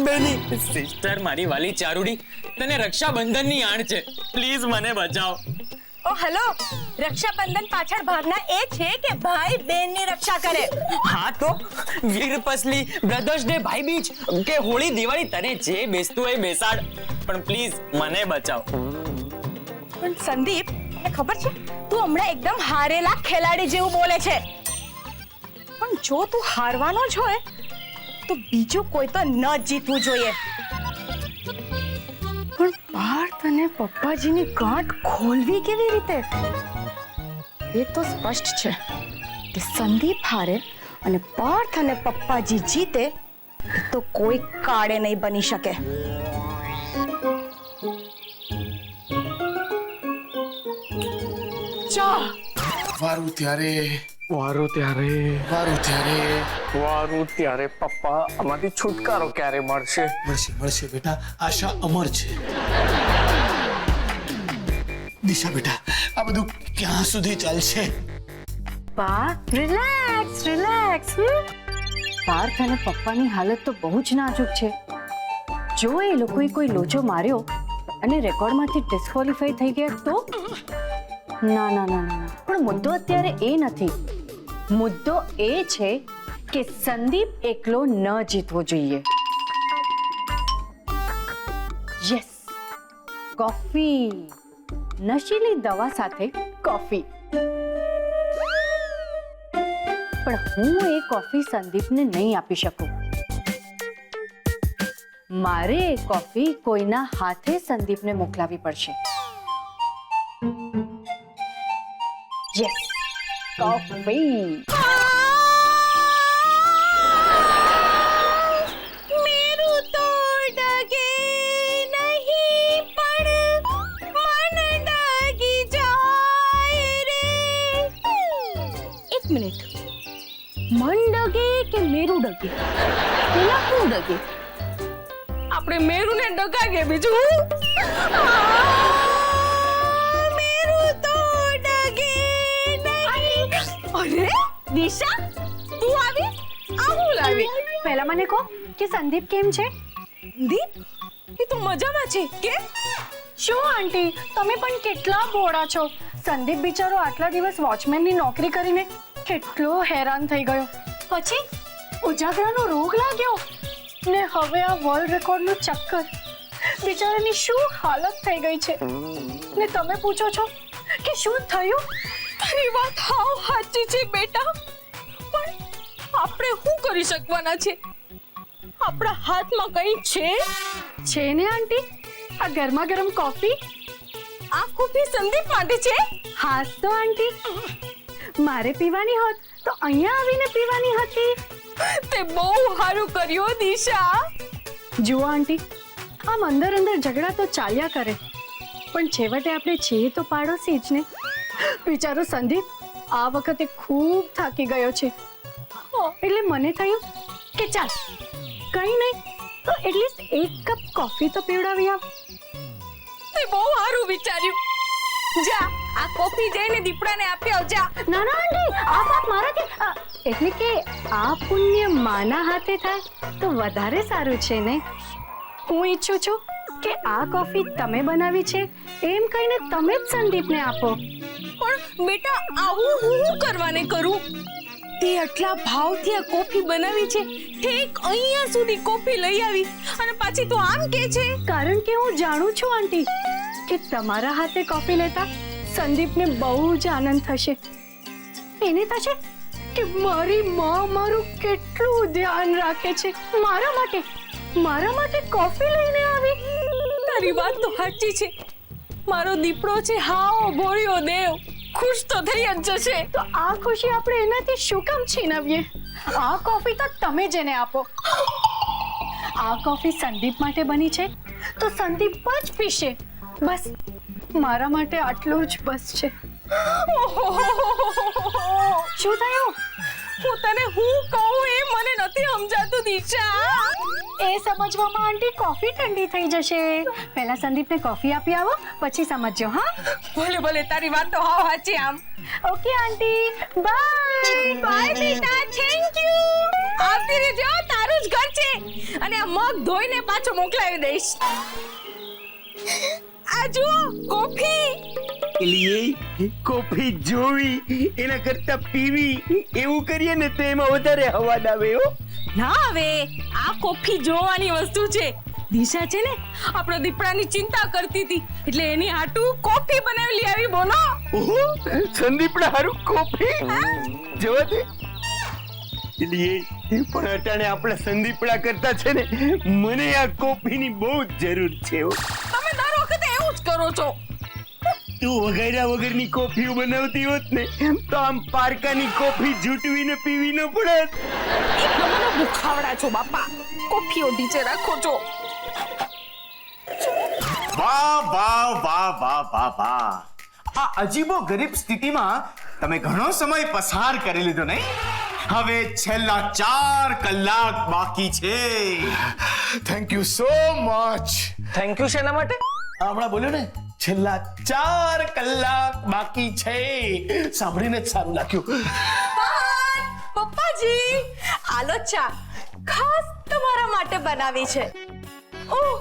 બેની સિસ્ટર, મારી વાલી ચારુડી, તને રક્ષાબંધનની આણ છે. પ્લીઝ મને બચાવ. ઓ હેલો, રક્ષાબંધન પાછળ ભાવના એ છે કે ભાઈ બહેનની રક્ષા કરે. હા તો વીર પસલી, બ્રધર્સ ડે, ભાઈ બીજ કે હોળી, દિવાળી, તને જે બેસતું હોય બેસાડ, પણ પ્લીઝ મને બચાવ. પણ સંદીપ, તને ખબર છે તું હમણાં એકદમ હારેલા ખેલાડી જેવું બોલે છે. પણ જો તું હારવાનો જ હોય તો બીજું કોઈ તો ન જીતવું જોઈએ. પણ પાર્થ અને પપ્પાજીની ગાંઠ ખોલવી કેવી રીતે? એ તો સ્પષ્ટ છે કે સંદીપ હારે અને પાર્થ અને પપ્પાજી જીતે એ તો કોઈ કાળે નહીં બની શકે. વારું ત્યારે પપ્પા, આમાંથી છુટકારો ક્યારે મળશે? મળશે બેટા, આશા અમર છે. દિશા બેટા, આ બધું ક્યાં સુધી ચાલશે? પપ્પા, રિલેક્સ રિલેક્સ. પાર્થ અને પપ્પાની હાલત તો બહુ જ નાજુક છે. જો એ લોકોએ કોઈ લોચો માર્યો અને રેકોર્ડમાંથી ડિસ્ક્વોલિફાઈ થઈ ગયા તો? ના ના ના ના. પણ મુદ્દો અત્યારે એ નથી. મુદ્દો એ છે કે સંદીપ એકલો ન જીતવો જોઈએ. Yes, coffee. નશીલી દવા સાથે કોફી. પણ હું એ કોફી સંદીપને નહીં આપી શકું. મારે એ કોફી કોઈના હાથે સંદીપને મોકલાવી પડશે. Yes, coffee. મેરું તો ડગે નહીં પણ મન ડગી જાય રે. એક મિનિટ, મન ડગે કે મેરું ડગે? પેલા હું ડગે? આપણે મેરું ને ડગાગે, બીજું મેરું તો ડગે નહીં. અરે દિશા, તું આવી? આવું લાવી. પહેલા મને કહો કે સંદીપ કેમ છે? દીપ, એ તો મજામાં છે. કેમ? શું આંટી, તમે પણ કેટલા ભોળા છો. સંદીપ બિચારો આટલા દિવસ વોચમેનની નોકરી કરીને કેટલો હેરાન થઈ ગયો. પછી ઉજાગરાનો રોગ લાગ્યો ને હવે આ વર્લ્ડ રેકોર્ડનું ચક્કર. બિચારાની શું હાલત થઈ ગઈ છે ને તમે પૂછો છો કે શું થયું? તારી વાત હાવ સાચી છે બેટા, પણ આપણે શું કરી શકવાના છે? આપણા હાથમાં કંઈ છે ને આંટી, આ ગરમા ગરમ કોફી. આ કોફી સંદીપ માટે છે. હાસ તો આંટી, મારે પીવાની હોત તો અહીંયા આવીને પીવાની હતી. તે બહુ સારું કર્યું દિશા. જુઓ આંટી, આમ અંદર અંદર ઝઘડા તો ચાલ્યા કરે, પણ છેવટે આપણે છીએ તો પાડોશી જ ને. બિચારો સંદીપ આ વખતે ખૂબ થાકી ગયો છે, એટલે મને થયું કે ચાલ કઈ નહીં તો એટલીસ્ટ એક કપ કોફી તો પીવડાવી આવ. તે બહુ સારું વિચાર્યું. જા આ કોફી જઈને દીપડાને આપી આવ. જા. ના ના આંટી, આ વાત મારાથી એટલે કે આ પુણ્ય માના હાથે થાય તો વધારે સારું છે ને. હું ઈચ્છું છું કે આ કોફી તમે બનાવી છે એમ કહીને તમે જ સંદીપને આપો. પણ બેટા આવું હું કરવાને કરું? તે આટલા ભાવથી આ કોફી બનાવી છે, ઠેક અહીંયા સુધી કોફી લઈ આવી અને પાછી તો આમ કે છે. કારણ કે હું જાણું છું આંટી કે તમારા હાથે કોફી લેતા સંદીપને બહુ જ આનંદ થશે. એને થશે કે મારી માં મારું કેટલું ધ્યાન રાખે છે, મારા માટે કોફી લઈને આવી. તારી વાત તો સાચી છે. મારો દીપડો છે હાવ ભોળિયો દેવ, ખુશ તો થઈ જ જશે. તો આ ખુશી આપણે એનાથી શું કામ છીનવીએ? આ કોફી તો તમે જ એને આપો. આ કોફી સંદીપ માટે બની છે તો સંદીપ જ પીશે. બસ મારા માટે આટલું જ બસ છે. શું થયું? હું તને હું કહું એ મને નથી સમજાતું દિશા. એ સમજવામાં આંટી કોફી ઠંડી થઈ જશે. પહેલા સંદીપને કોફી આપી આવો, પછી સમજજો. હા ભલે ભલે, તારી વાત તો હાવ સાચી. આમ ઓકે આંટી, બાય. બાય બેટા, થેન્ક યુ. આવતી રહેજો, તારું જ ઘર છે. અને આ મગ ધોઈને પાછો મોકલાવી દઈશ. આ જુઓ કોફી. કોફી જોવી એના કરતા પીવી એવું કરીએ ને તો એમાં વધારે હવાદ આવે. ના હવે આ કોફી જોવાની વસ્તુ છે. દિશા છે ને આપણો દીપડાની ચિંતા કરતી હતી, એટલે એની હાટુ કોફી બનાવી આવી. બોલો. ઓહો, સંદીપડા હારું કોફી જોવા દે. પણ અટાણે આપણા સંદીપડા કરતા છે ને મને આ કોફીની બહુ જ જરૂર છે. તમે દર વખતે એવું જ કરો છો. તું વગેરા વગરની કોફીઓ બનાવતી હોત ને તો આમ પારકાની કોફી જૂટવીને પીવી ન પડત. એક નંબરનો ભૂખાવડા છો બાપા. કોફીઓ નીચે રાખો છો. વાહ વાહ વાહ વાહ વાહ વાહ, આ અજીબો ગરીબ સ્થિતિમાં તમે ઘણો સમય પસાર કરી લીધો નહીં? હવે છેલ્લા 4 કલાક બાકી છે. Thank you so much. Thank you શેના માટે? હમણાં બોલ્યો ને, છેલ્લા 4 કલાક બાકી છે. સાંભળીને જ સારું લાગ્યું. પપ્પાજી, આલો ચા ખાસ તમારા માટે બનાવી છે. ઓહ,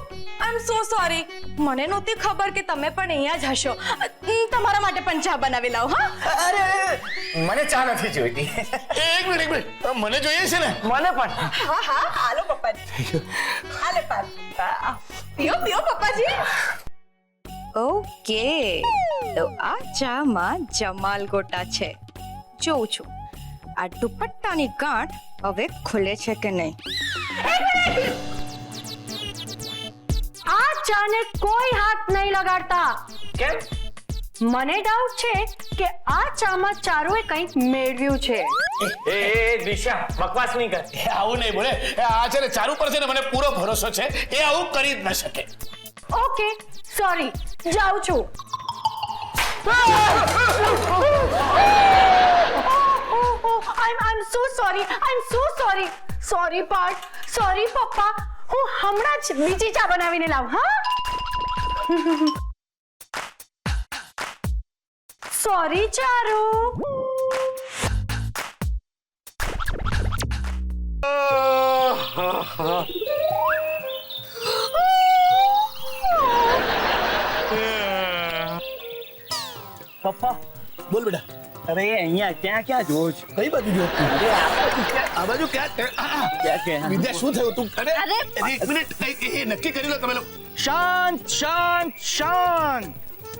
આઈ એમ સો સોરી. મને નહોતી ખબર કે તમે પણ અહીંયા જ હશો. તમારા માટે પણ ચા બનાવી લાવ. હા, અરે મને ચા નથી જોઈતી. એક મિનિટ, મને જોઈએ છે ને. મને પણ. હા હા, આલો પપ્પાજી. આલે પાલ. પીઓ પીઓ પપ્પાજી. ઓકે, તો આ ચામાં જમાલ ગોટા છે. જોઉં છું આ દુપટ્ટાની ગાંઠ હવે ખુલે છે કે નહીં. આ ચાને કોઈ હાથ નહીં લગાડતા. કેમ? મને ડાઉટ છે કે આ ચામાં ચારુએ કંઈક મેળવ્યું છે. એ દિશા, બકવાસ નહીં કર. આવું નહીં બોલે. આ છે ને ચારુ પર છે ને મને પૂરો ભરોસો છે, એ આવું કરી જ ન શકે. ઓકે, સોરી, જાઉં છું. I'm so sorry. Sorry Parth, sorry પપ્પા. હું હમણાં જ બીજી ચા બનાવીને લાવ. હા, સોરી ચારુ. પપ્પા, બોલ બેટા. અરે અહીંયા ક્યાં જોઉં છું? કઈ બાજુ જો આ બાજુ ક્યાં વિદ્યા શું થયું તું અરે એક મિનિટ એ નક્કી કરી લો તમે લોકો શાંત શાંત શાંત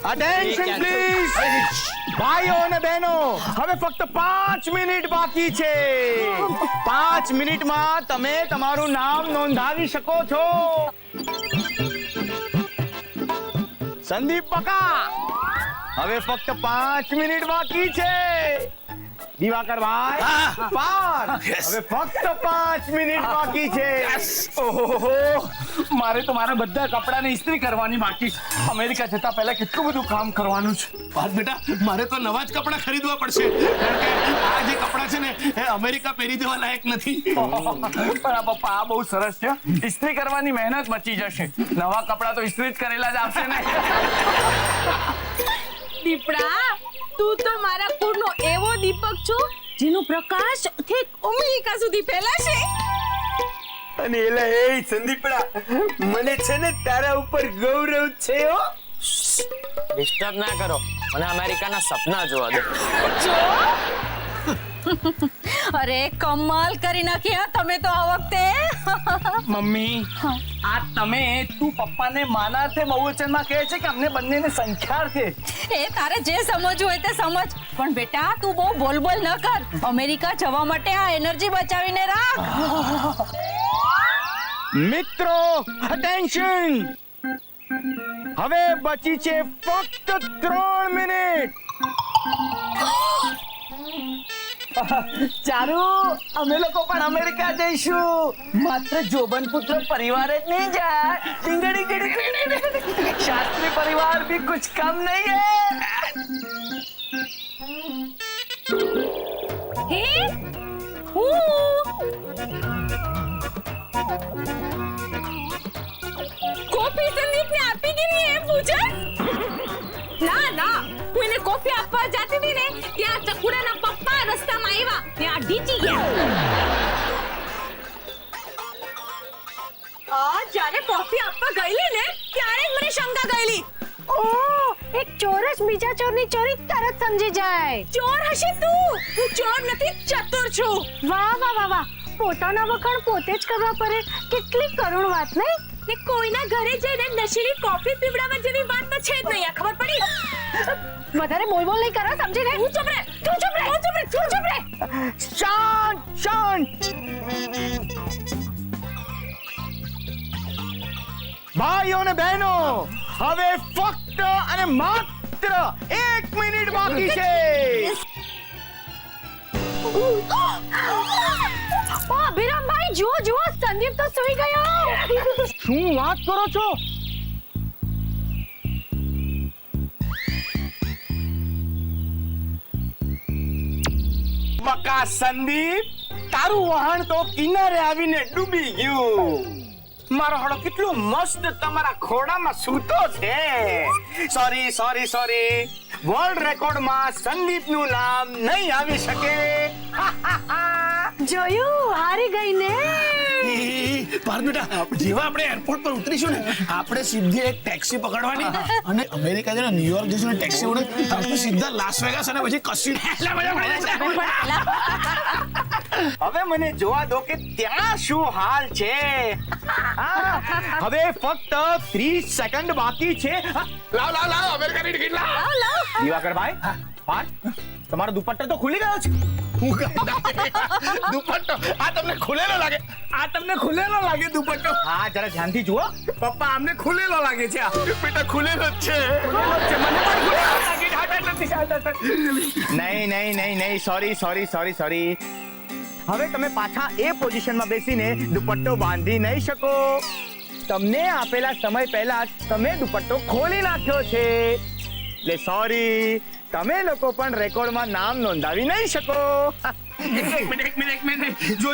અટેન્શન પ્લીઝ ભાઈઓ અને બહેનો હવે ફક્ત 5 મિનિટ બાકી છે 5 મિનિટમાં તમે તમારું નામ નોંધાવી શકો છો સંદીપ બકા હવે ફક્ત 5 મિનિટ બાકી છે દિવાકર ભાઈ પાર્થ હવે ફક્ત 5 મિનિટ બાકી છે ઓહો મારે તો મારા બધા કપડાને ઇસ્ત્રી કરવાની બાકી છે અમેરિકા જતા પહેલા કેટલું બધું કામ કરવાનું છે પાર્થ બેટા મારે તો નવા જ કપડાં ખરીદવા પડશે કારણ કે આ જે કપડાં છે ને એ અમેરિકા પહેરી દેવા લાયક નથી પણ આ પપ્પા આ બહુ સરસ છે ઇસ્ત્રી કરવાની મહેનત બચી જશે નવા કપડાં તો ઇસ્ત્રી જ કરેલા જ આવશે ને દીપડા તું તો મારા કુળનો એવો દીપક છો જેનો પ્રકાશ ઠેક અમેરિકા સુધી ફેલાશે અને એલા એ સંદીપડા મને છે ને તારા ઉપર ગૌરવ છે હો ડિસ્ટર્બ ના કરો મને અમેરિકાના સપના જોવા દો અરે કમાલ કરી નાખી હા તમે તો આ વખતે મમ્મી આ તમે તું પપ્પાને માનાર્થે બહુવચનમાં કહે છે કે અમને બંનેને સંખ્યાર્થે એ તારે જે સમજવું હોય તે સમજ પણ બેટા તું બહુ બોલ ન કર અમેરિકા જવા માટે આ એનર્જી બચાવીને રાખ મિત્રો અટેન્શન હવે બચી છે ફક્ત 3 મિનિટ ચારુ અમે લોકો પણ અમેરિકા જઈશું માત્ર જોબન પુત્ર પરિવાર જ નહીં જાય શાસ્ત્રી પરિવાર भी कुछ कम नहीं है હે હું કોફી સંદીપને આપી કે નહીં એ પૂછે ના હું એને કોફી આપવા જતી હતી ને ત્યાં ચકુડાના પપ્પા રસ્તામાં આવ્યા ત્યાં ડીચી ગયા જ્યારે કોફી આપવા ગયેલી ને ત્યારે જ મને શંકા ગયેલી એક ચોરસ બીજા ચોરની ચોરી તરત સમજી જાય ચોર હશે તું હું ચોર નથી ચતુર છું વાહ વાહ વાહ વાહ પોતાના વખાણ પોતે જ કરવા પડે કેટલી કરુણ વાત નહીં ને કોઈના ઘરે જઈને નશીલી કોફી પીવડાવવા જેવી વાત તો છે જ નહીં આ ખબર પડી વધારે બોલ નહીં કરો સમજી ને તું ચૂપ રહે શાંત શાંત ભાઈઓ અને બહેનો હવે ફક્ત અને માત્ર 1 મિનિટ બાકી છે અભિરામભાઈ જુઓ સંદીપ તો સૂઈ ગયો શું વાત કરો છો બકા સંદીપ તારું વહાણ તો કિનારે આવીને ડૂબી ગયું મારો હળો કેટલું મસ્ત તમારા ખોડામાં સૂતો છે સોરી વર્લ્ડ રેકોર્ડમાં સંદીપનું નામ નહીં આવી શકે જોયું હારી ગઈ ને પાર્થ બેટા જેવા આપણે એરપોર્ટ પર ઉતરીશું ને આપણે સીધી એક ટેક્સી પકડવાની અને અમેરિકા જઈને ન્યુયોર્ક જઈશું ને ટેક્સી ઉડે આપણે સીધા લાસ વેગાસ અને પછી કસી એટલે મજા પડી જશે હવે મને જોવા દો કે ત્યાં શું હાલ છે હવે ફક્ત 30 સેકન્ડ બાકી છે લાવ અમેરિકાની ટિકિટ લાવ દિવાકર ભાઈ પાર્થ તમારો દુપટ્ટો તો ખુલી ગયો છે દુપટ્ટો આ તમને ખુલેલો લાગે દુપટ્ટો હા જરા ધ્યાનથી જુઓ પપ્પા અમને ખુલેલો લાગે છે આ બેટા ખુલેલો જ છે નહીં સોરી હવે તમે પાછા એ પોઝિશનમાં બેસીને દુપટ્ટો બાંધી નહીં શકો તમને આપેલા સમય પહેલા જ તમે દુપટ્ટો ખોલી નાખ્યો છે એટલે સોરી તમે લોકો પણ રેકોર્ડમાં નામ નોંધાવી નહીં શકો એક મિનિટ જો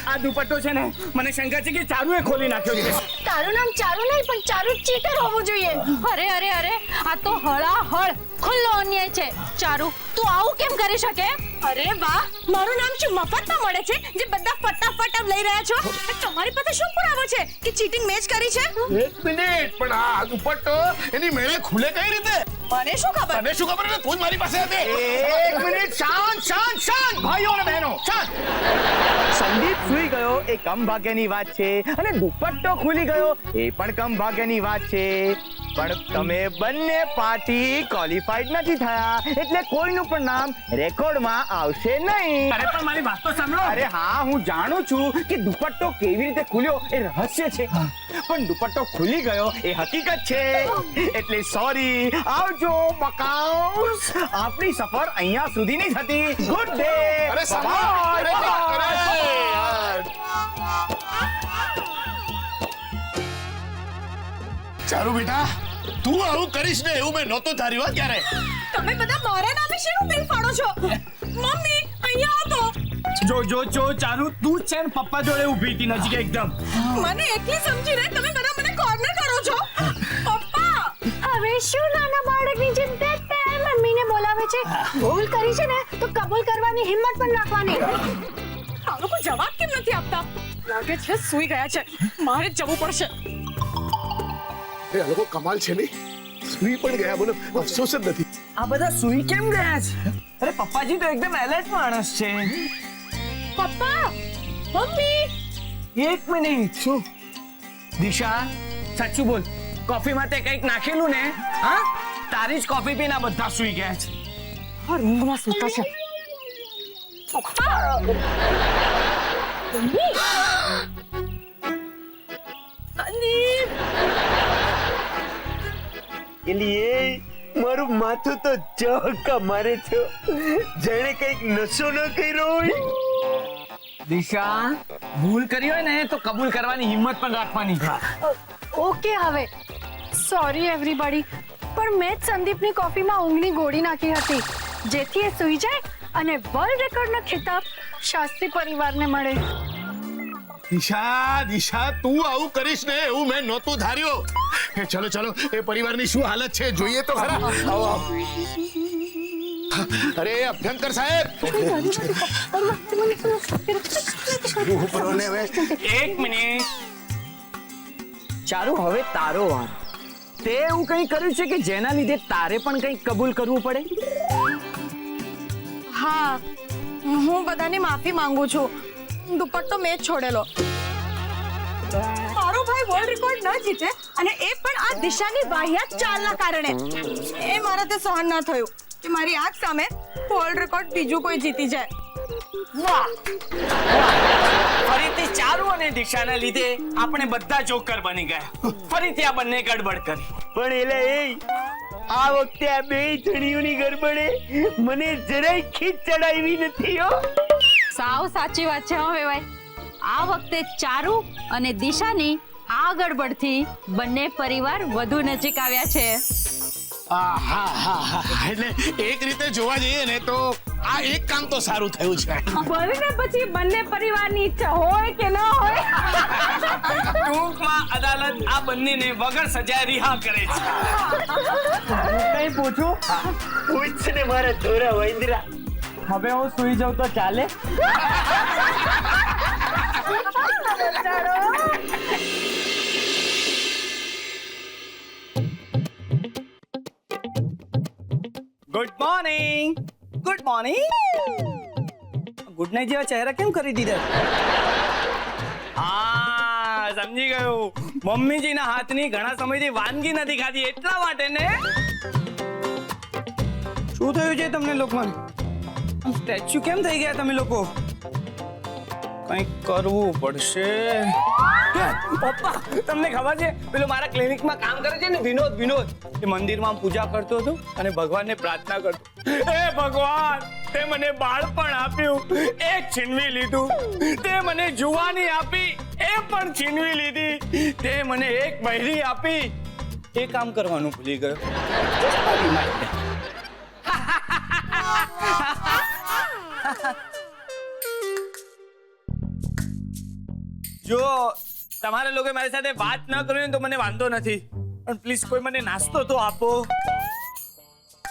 આ દુપટ્ટો છે ને મને શંકા છે કે ચારુએ ખોલી નાખ્યો છે તારું નામ ચારુ નહીં પણ ચારુ ચીટર હોવું જોઈએ અરે આ તો હળાહળ ખુલ્લો અન્યાય છે ચારુ તું આવું કેમ કરી શકે અરે વાહ મારું નામ શું મફતમાં મળે છે જે બધા ફટાફટ લઈ રહ્યા છો તમારી પાસે શું પુરાવો છે કે ચીટિંગ મેચ કરી છે એક મિનિટ પણ આ દુપટ્ટો એની મેળે ખુલે કઈ રીતે મને શું ખબર? તને શું ખબર? તું જ મારી પાસે હતી. એક મિનિટ, શાંત શાંત શાંત ભાઈઓ અને બહેનો, શાંત. સંદીપ સૂઈ ગયો એ કમ ભાગ્યની વાત છે, અને દુપટ્ટો ખુલી ગયો એ પણ કમ ભાગ્યની વાત છે. પણ તમે બંને પાર્ટી ક્વોલિફાઈડ નથી થયા, એટલે કોઈનું પણ નામ રેકોર્ડમાં આવશે નહીં. અરે પણ મારી વાત તો સાંભળો. અરે હા, હું જાણું છું કે દુપટ્ટો કેવી રીતે ખુલ્યો એ રહસ્ય છે, પણ દુપટ્ટો ખુલી ગયો એ હકીકત છે. એટલે સોરી, આવજો બકાઉસ. આપણી સફર અહીંયા સુધી નહીં થતી. Good day. અરે સાંભળ. અરે યાર. ચારુ બેટા, તું આવું કરીશ ને એવું મેં નહોતું ધાર્યું હો ક્યારે. તમે બધા મારા નામે શેનું બિલ ફાડો છો? મમ્મી અહીંયા આવો તો. જો ચારુ, તું જ છે ને પપ્પા જોડે ઊભી હતી નજીક એકદમ. મને એકલી સમજીને તમે બધા મને કોર્નર કરો છો. પપ્પા, હવે શું નાના બાળકની જેમ તે મમ્મીને બોલાવે છે? ભૂલ કરી છે ને તો કબૂલ કરવાની હિંમત પણ રાખવાની. આ લોકો જવાબ કેમ નથી આપતા? લાગે છે સૂઈ ગયા છે. મારે જ જવું પડશે. એ આ લોકો કમાલ છે ને, સુઈ પણ ગયા. બોલો, અફસોસ જ નથી. આ બધા સુઈ કેમ ગયા છે? અરે પપ્પાજી તો એકદમ એલર્ટ માણસ છે. પપ્પા, મમ્મી, એક મિનિટ. શું દિશા, સાચું બોલ, કોફીમાં તે કંઈક નાખેલું ને? હા, તારી જ કોફી પીને આ બધા સુઈ ગયા છે. આ રૂમમાં સૂતા છે. પપ્પા, મમ્મી, સંદીપ, એલી મારું માથું તો જહકા મારે છે, જાણે કઈક નશો ન કર્યો હોય. દિશા, ભૂલ કરી હોય ને તો કબૂલ કરવાની હિંમત પણ રાખવાની. ઓકે, હવે સોરી એવરીબડી, પણ મેં જ સંદીપની કોફીમાં ઊંઘની ગોળી નાખી હતી, જેથી એ સૂઈ જાય અને વર્લ્ડ રેકોર્ડનો ખિતાબ શાસ્ત્રી પરિવારને મળે. દિશા, તું આવું કરીશ ને એવું મેં નહોતું ધાર્યું. ચલો ચલો, એ પરિવારની શું હાલત છે જોઈએ તો ખરા. આવો આવો. અરે અભ્યંકર સાહેબ, એક મિનિટ. ચારુ, હવે તારો વાર. તે એવું કંઈ કર્યું છે કે જેના લીધે તારે પણ કંઈક કબૂલ કરવું પડે? હા, હું બધાની માફી માંગુ છું. દુપટ્ટો મેં જ છોડેલો. મારો ભાઈ વર્લ્ડ રેકોર્ડ ન જીતે, અને એ પણ આ દિશાની વાહિયાત ચાલના કારણે. એ મારાથી સહન ન થયું કે મારી આંખ સામે વર્લ્ડ રેકોર્ડ બીજું કોઈ જીતી જાય. વાહ, ફરીથી ચારુ અને દિશાના લીધે આપણે બધા જોકર બની ગયા. ફરીથી આ બંને ગડબડ કરી. પણ એલા આ વખતે આ બે જણીઓની ગરબડે મને જરાય ખીચ ચડાવી નથી હો. સાવ સાચી વાત છે. હવે ભાઈ, આ વખતે ચારુ અને દિશાની આ ગડબડથી બંને પરિવાર વધુ નજીક આવ્યા છે. એટલે એક રીતે જોવા જઈએ ને તો આ એક કામ તો સારું થયું છે. ભલે ને પછી બંને પરિવારની ઈચ્છા હોય કે ન હોય. ટૂંકમાં અદાલત આ બંનેને વગર સજાએ રિહા કરે છે. કઈ પૂછું? પૂછ ને મારા ધોરા વૈંદરા. હવે હું સુઈ જાઉં તો ચાલે? Good morning. Good morning. Good night જેવા ચહેરા કેમ કરી દીધા? હા, સમજી ગયું. મમ્મીજીના હાથની ઘણા સમયથી વાનગી નથી ખાધી એટલા માટે ને. શું થયું છે તમને લોકોને? સ્ટેચ્યુ કેમ થઈ ગયા તમે લોકો? કંઈક કરવું પડશે. પપ્પા, તમને ખબર છે પેલો મારા ક્લિનિકમાં કામ કરે છે ને, વિનોદ એ મંદિરમાં પૂજા કરતો હતો અને ભગવાનને પ્રાર્થના કરતો. હે ભગવાન, તે મને બાળપણ આપ્યું, એ છીનવી લીધું. તે મને જુવાની આપી, એ પણ છીનવી લીધી. તે મને એક બૈરી આપી, એ કામ કરવાનું ભૂલી ગયો. જો તમારે લોકો મારી સાથે વાત ન કરવી હોય તો મને વાંધો નથી, પણ પ્લીઝ કોઈ મને નાસ્તો તો આપો.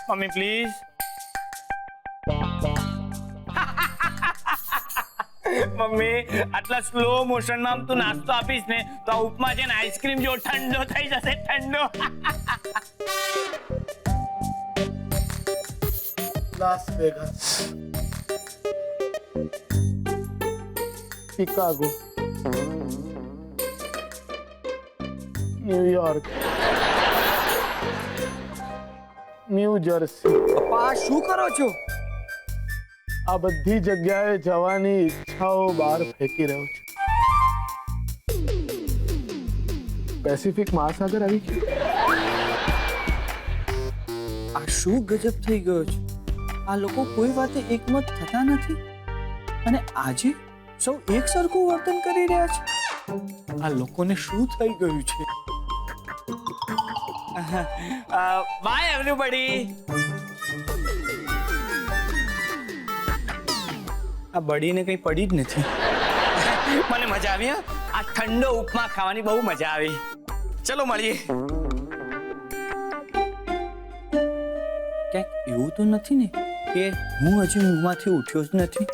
Mummy please. મમ્મી, આટલા સ્લો મોશનમાં તું નાસ્તો આપીશ ને તો આ ઉપમા છે ને આઈસ્ક્રીમ જેવો ઠંડો થઈ જશે. ઠંડો. Las Vegas, Chicago, New York, new jersey, પપ્પા શું કરો છો? આ બધી જગ્યાએ જવાની ઈચ્છાઓ બહાર ફેંકી રહ્યો છું. પેસિફિક મહાસાગર આવી ગયું. આ શું ગજબ થઈ ગયો છે? આ લોકો કોઈ વાતે એકમત થતા નથી અને આજે સૌ એક સરખું વર્તન કરી રહ્યા છે. આ લોકોને શું થઈ ગયું છે? Bye everybody. આ બડીને કઈ પડી જ નથી. મને મજા આવી. આ ઠંડો ઉપમા ખાવાની બહુ મજા આવી. ચલો મળીએ. ક્યાંક એવું તો નથી ને કે હું હજી ઊંઘમાંથી ઉઠ્યો જ નથી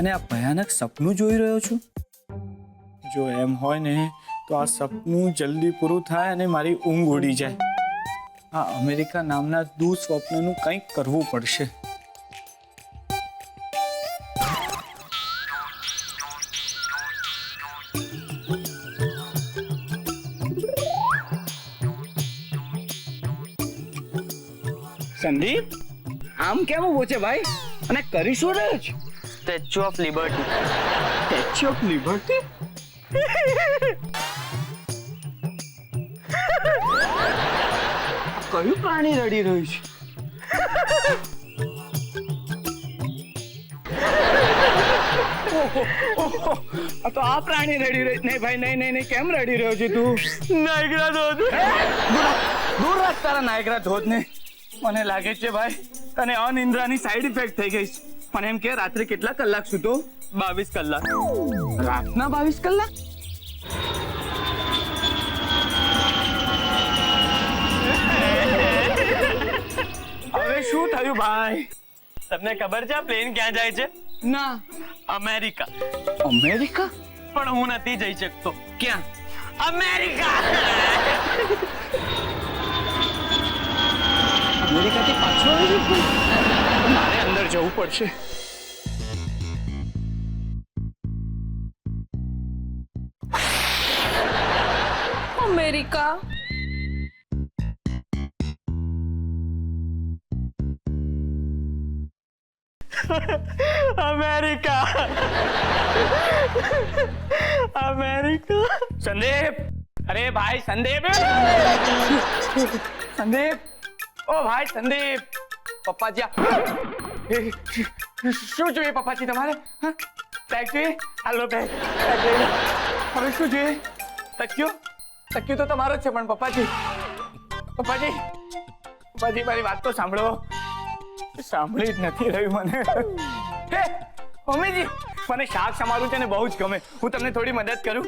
અને આ ભયાનક સપનું જોઈ રહ્યો છું? જો એમ હોય ને તો આ સપનું જલ્દી પૂરું થાય અને મારી ઊંઘ ઉડી જાય. આ અમેરિકા નામના દુઃસ્વપ્નનું કંઈક કરવું પડશે. સંદીપ, આમ કેમ ઉભો છે ભાઈ? અને કરી શું રહ્યો છે? Statue of liberty. Statue of liberty? કયું પ્રાણી રડી રહ્યું છે? તો આ પ્રાણી રડી રહ્યું? નહીં ભાઈ, નહીં નહીં નહીં. કેમ રડી રહ્યો છે તું? નાયગ્રા ધોધ. દૂર રાખ તારા નાયગ્રા ધોધ ને. મને લાગે છે ભાઈ તને અનિંદ્રાની સાઈડ ઇફેક્ટ થઈ ગઈ છે. પણ એમ કે રાત્રે કેટલા કલાક સૂતો? 22 કલાક. રાતના 22 કલાક? હવે શું થયું ભાઈ? તમને ખબર છે પ્લેન ક્યાં જાય છે? ના. અમેરિકા. અમેરિકા? પણ હું નથી જઈ શકતો. ક્યાં? અમેરિકા. અમેરિકાથી પાછો આવી ગયો? મારે અંદર જવું પડશે. અમેરિકા. અમેરિકા. અમેરિકા. સંદીપ, અરે ભાઈ સંદીપ. સંદીપ, ઓ ભાઈ સંદીપ. પપ્પાજી, શું જોઈએ પપ્પાજી તમારે? બેગ જોઈએ? હાલો બેગ. હવે શું જોઈએ? તકિયો? તકિયો તો તમારો જ છે પણ પપ્પાજી, પપ્પાજી, પપ્પાજી મારી વાત તો સાંભળો. સાંભળી જ નથી રહ્યું મને. હે મમ્મીજી, મને શાક સમારું છે ને બહુ જ ગમે. હું તમને થોડી મદદ કરું?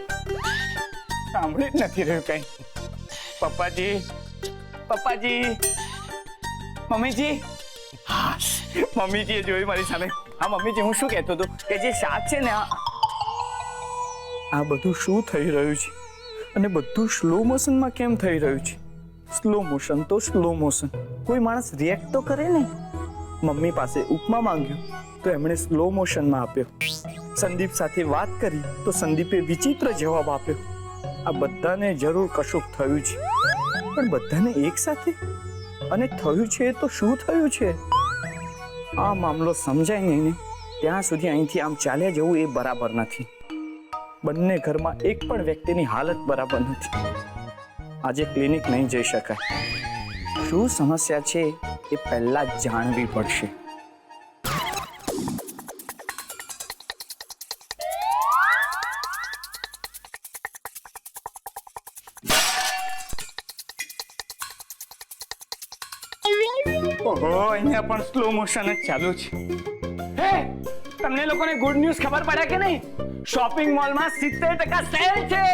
સાંભળી જ નથી રહ્યું કઈ. પપ્પાજી, પપ્પાજી, મમ્મીજી. હા, મમ્મીજીએ જોયું મારી સામે. હા મમ્મીજી, હું શું કહેતો હતો કે જે શાક છે ને આ બધું શું થઈ રહ્યું છે અને બધું સ્લો મોશનમાં કેમ થઈ રહ્યું છે? સ્લો મોશન તો સ્લો મોશન. કોઈ માણસ રિએક્ટ તો કરે ને. મમ્મી પાસે ઉપમા માંગ્યો તો એમણે સ્લો મોશનમાં આપ્યો. સંદીપ સાથે વાત કરી તો સંદીપે વિચિત્ર જવાબ આપ્યો. આ બધાને જરૂર કશુંક થયું છે, પણ બધાને એક સાથે? અને થયું છે તો શું થયું છે? આ મામલો સમજાય નહીં ને ત્યાં સુધી અહીંથી આમ ચાલ્યા જવું એ બરાબર નથી. બંને ઘરમાં એક પણ વ્યક્તિની હાલત બરાબર નથી. આજે ક્લિનિક નહીં જઈ શકાય. શું સમસ્યા છે એ પહેલા જ જાણવી પડશે. ઓહો, અહીંયા પણ સ્લો મોશન જ ચાલુ છે. હે, તમને લોકોને ગુડ ન્યૂઝ ખબર પડ્યા કે નહીં? શોપિંગ મોલમાં 70% સેલ છે.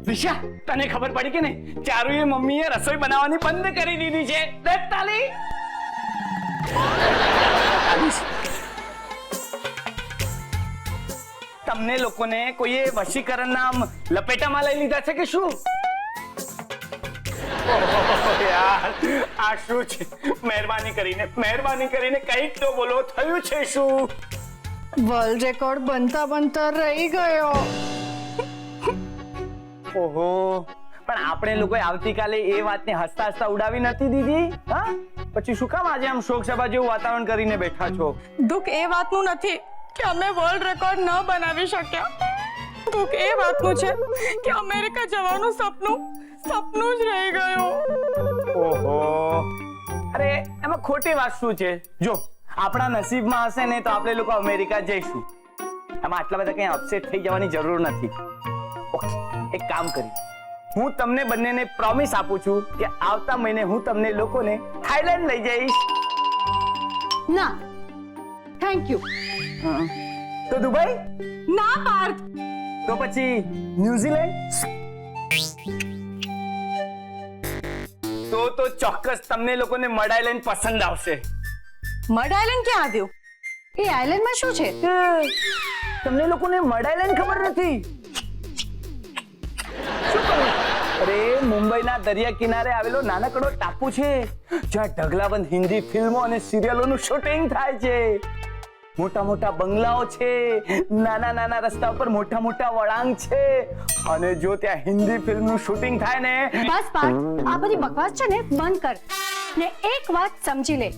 દિશા, તને ખબર પડી કે નહીં? ચારુએ મમ્મીએ રસોઈ બનાવવાની બંધ કરી દીધી છે. તાલી. તમને લોકોને કોઈએ વશીકરણના લપેટામાં લઈ લીધા છે કે શું? યાર આ શું છે? મહેરબાની કરીને કંઈક તો બોલો, થયું છે શું? વર્લ્ડ રેકોર્ડ બનતા બનતા રહી ગયો. ઓહો, પણ આપણે લોકોએ આવતીકાલે એ વાતને હસતા હસતા ઉડાવી નથી દીધી? હા, પછી શું કામ આજે આમ શોક સભા જેવું વાતાવરણ કરીને બેઠા છો? દુઃખ એ વાતનું નથી કે અમે વર્લ્ડ રેકોર્ડ ન બનાવી શક્યા. દુઃખ એ વાતનું છે કે અમેરિકા જવાનું સપનું જ રહી ગયું. ઓહો, અરે એમાં ખોટી વાત શું છે? જો આપણા નસીબમાં હશે ને તો આપણે લોકો અમેરિકા જઈશું. એમાં આટલા બધા કઈ અપસેટ થઈ જવાની જરૂર નથી. ઓકે, એક કામ કરી, હું તમને બંનેને પ્રોમિસ આપું છું કે આવતા મહિને હું તમને લોકોને થાઈલેન્ડ લઈ જઈશ. ના, થેન્ક યુ. તો દુબઈ? ના પાર્થ, તો પછી ન્યુઝીલેન્ડ? તો ચોક્કસ તમને લોકોને મડ આઇલેન્ડ પસંદ આવશે. મડ આઇલેન્ડ ક્યાં આવ્યું? એ આઇલેન્ડમાં શું છે? તમને લોકોને મડ આઇલેન્ડ ખબર નથી? શું કહું? અરે મુંબઈના દરિયા કિનારે આવેલો નાનકડો ટાપુ છે જ્યાં ઢગલાબંધ હિન્દી ફિલ્મો અને સિરિયલોનું શૂટિંગ થાય છે. મોટા મોટા બંગલાઓ છે, નાના નાના રસ્તા ઉપર મોટા મોટા વળાંક છે, અને જો ત્યાં હિન્દી ફિલ્મનું શૂટિંગ થાય ને. બસ પાર્થ, આ બધી બકવાસ છે ને બંધ કર ને એક વાત સમજી લે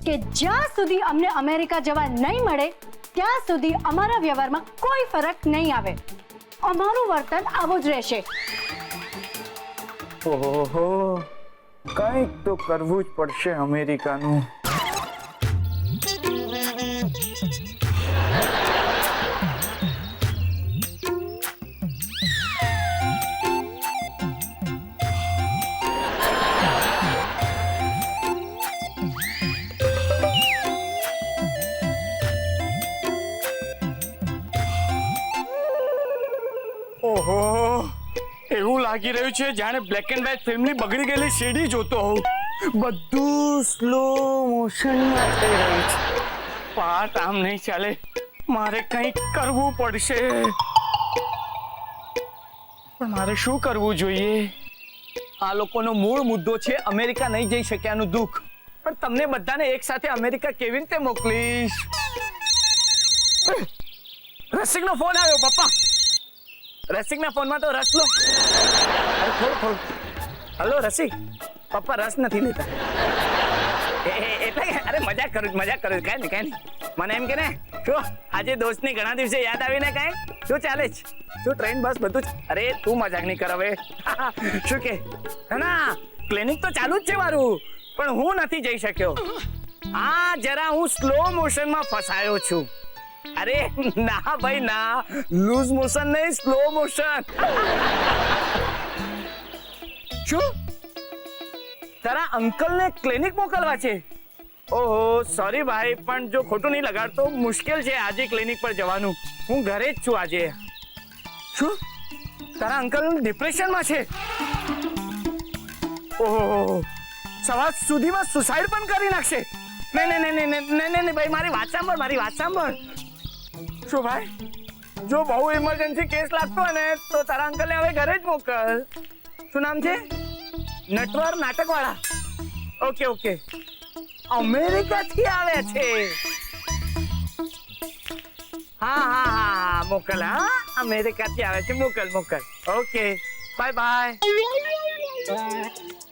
કે જ્યાં સુધી અમને અમેરિકા જવા નહીં મળે ત્યાં સુધી અમારા વ્યવહારમાં કોઈ ફરક નહીં આવે. અમારું વર્તન આવું જ રહેશે. ઓહો, કંઈક તો કરવું જ પડશે અમેરિકાનું. ઓહો, એવું લાગી રહ્યું છે જાણે બ્લેક એન્ડ વ્હાઇટ ફિલ્મની બગડી ગયેલી સીડી જોતો હોઉં. બધું સ્લો મોશનમાં થઈ રહ્યું છે. પાર્થ, આમ નહીં ચાલે, મારે કંઈક કરવું પડશે. પણ મારે શું કરવું જોઈએ? આ લોકોનો મૂળ મુદ્દો છે અમેરિકા નહીં જઈ શક્યાનું દુઃખ. પણ તમને બધાને એક સાથે અમેરિકા કેવી રીતે મોકલીશ? રસિકનો ફોન આવ્યો. પપ્પા, રસિકના ફોનમાં તો રસ લો. અરે થોડું. હલો રસિક, પપ્પા રસ નથી લેતા. એટલે અરે મજાક કરું. કઈ નહીં. મને એમ કે ને, શું આજે દોસ્તની ઘણા દિવસે યાદ આવીને કઈ શું ચાલે છે? શું ટ્રેન બસ બધું જ? અરે તું મજાક નહીં કર હવે. શું કે? ના, ક્લિનિક તો ચાલુ જ છે મારું, પણ હું નથી જઈ શક્યો. જરા હું સ્લો મોશનમાં ફસાયો છું. અરે ના ભાઈ ના, લૂઝ મોશન નહીં, સ્લો મોશન. શું તારા અંકલને ક્લિનિક મોકલવા છે? ઓહો સોરી ભાઈ, પણ જો ખોટું નહીં લગાડતો, મુશ્કેલ છે આજે ક્લિનિક પર જવાનું. હું ઘરે જ છું આજે. શું તારા અંકલ ડિપ્રેશનમાં છે? ઓહો, સવાર સુધીમાં સુસાઇડ પણ કરી નાખશે? નહીં ભાઈ, મારી વાત સાંભળ. શું ભાઈ, જો બહુ ઇમરજન્સી કેસ લાગતો હોય ને તો તારા અંકલને હવે ઘરે જ મોકલ. શું નામ છે? નટવર નાટકવાળા. ઓકે, અમેરિકાથી આવ્યા છે. હા મોકલ. અમેરિકાથી આવ્યા છે, મોકલ. Okay, by.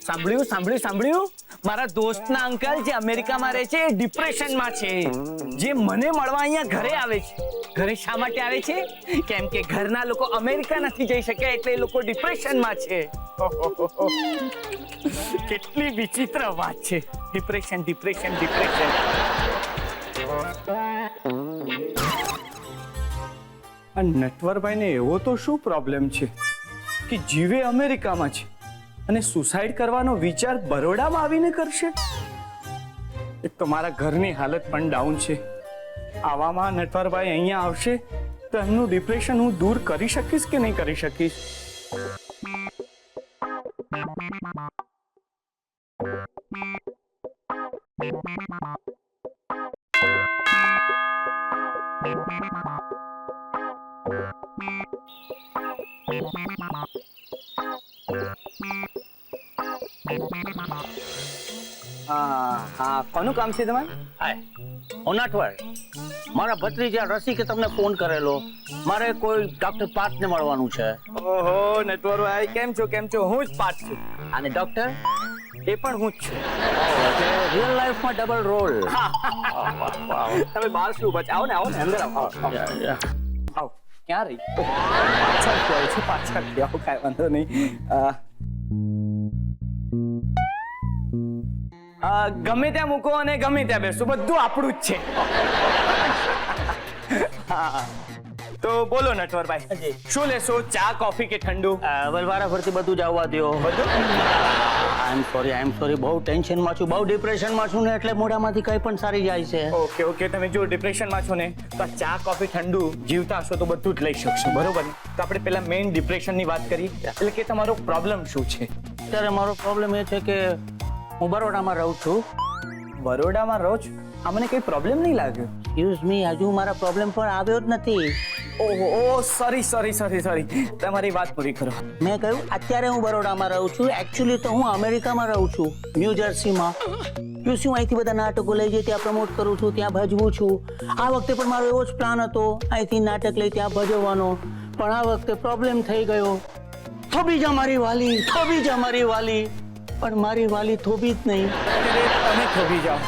સાંભળ્યું? મારા દોસ્તના અંકલ જે અમેરિકામાં રહે છે એ ડિપ્રેશનમાં છે. જે મને મળવા અહીંયા ઘરે આવે છે. ઘરે શા માટે આવે છે? કેમ કે ઘરના લોકો અમેરિકા નથી જઈ શક્યા એટલે એ લોકો ડિપ્રેશનમાં છે. કેટલી વિચિત્ર વાત છે. ડિપ્રેશન. નટવરભાઈને એવો તો શું પ્રોબ્લેમ છે કે જીવે અમેરિકામાં છે અને સુસાઇડ કરવાનો વિચાર બરોડામાં આવીને કરશે? એક તો મારા ઘરની હાલત પણ ડાઉન છે. આવામાં નટવરભાઈ અહીંયા આવશે તો એમનું ડિપ્રેશન હું દૂર કરી શકીશ કે નહીં કરી શકીશ? હા કોનું કામ છે તમારે? હાય નટવર મારા ભત્રીજા રસિકે તમને ફોન કરેલો મારે કોઈ ડોક્ટર પાર્થને મળવાનું છે ઓહો નટવરભાઈ કેમ છો હું જ પાર્થ છું અને ડોક્ટર એ પણ હું જ છું રિયલ લાઈફમાં ડબલ રોલ તમે બહાર શું બચ આવો ને અંદર આવો આવો ક્યાં રહી પાછળ આવો કાંઈ વાંધો નહીં ગમે ત્યાં મૂકો અને ગમે ત્યાં બેસો બધું આપણું જ છે હા. તો બોલો નટવરભાઈ શું લેશો ચા કોફી કે ઠંડુ? વલવારા ફરતી બધું જ આવવા દો આઈ એમ સોરી બહુ ટેન્શનમાં છું બહુ ડિપ્રેશનમાં છું ને એટલે મોઢામાંથી કંઈ પણ સારી જાય છે ઓકે તમે જો ડિપ્રેશનમાં છો ને તો ચા કોફી ઠંડુ જીવતા હશો તો બધું જ લઈ શકશો બરોબર ને? તો આપણે પેલા મેઇન ડિપ્રેશનની વાત કરીએ એટલે કે તમારો પ્રોબ્લેમ શું છે? અત્યારે મારો પ્રોબ્લેમ એ છે કે હું બરોડામાં રહું છું બરોડામાં રહો છો? આ મને કઈ પ્રોબ્લેમ નહીં લાગ્યો. એક્સક્યુઝ મી હજુ મારા પ્રોબ્લેમ પર આવ્યો જ નથી ઓહો સોરી તમારી વાત પૂરી કરો. મેં કહ્યું અત્યારે હું બરોડામાં રહું છું એકચ્યુઅલી તો હું અમેરિકામાં રહું છું ન્યૂ જર્સીમાં હું અહીંથી બધા નાટકો લઈ જઈ ત્યાં પ્રમોટ કરું છું ત્યાં ભજવું છું આ વખતે પણ મારો એવો જ પ્લાન હતો અહીંથી નાટક લઈ ત્યાં ભજવવાનો પણ આ વખતે પ્રોબ્લેમ થઈ ગયો થોભી જા મારી વાલી પણ મારી વાલી થોભી જ નહીં તમે થોભી જાઓ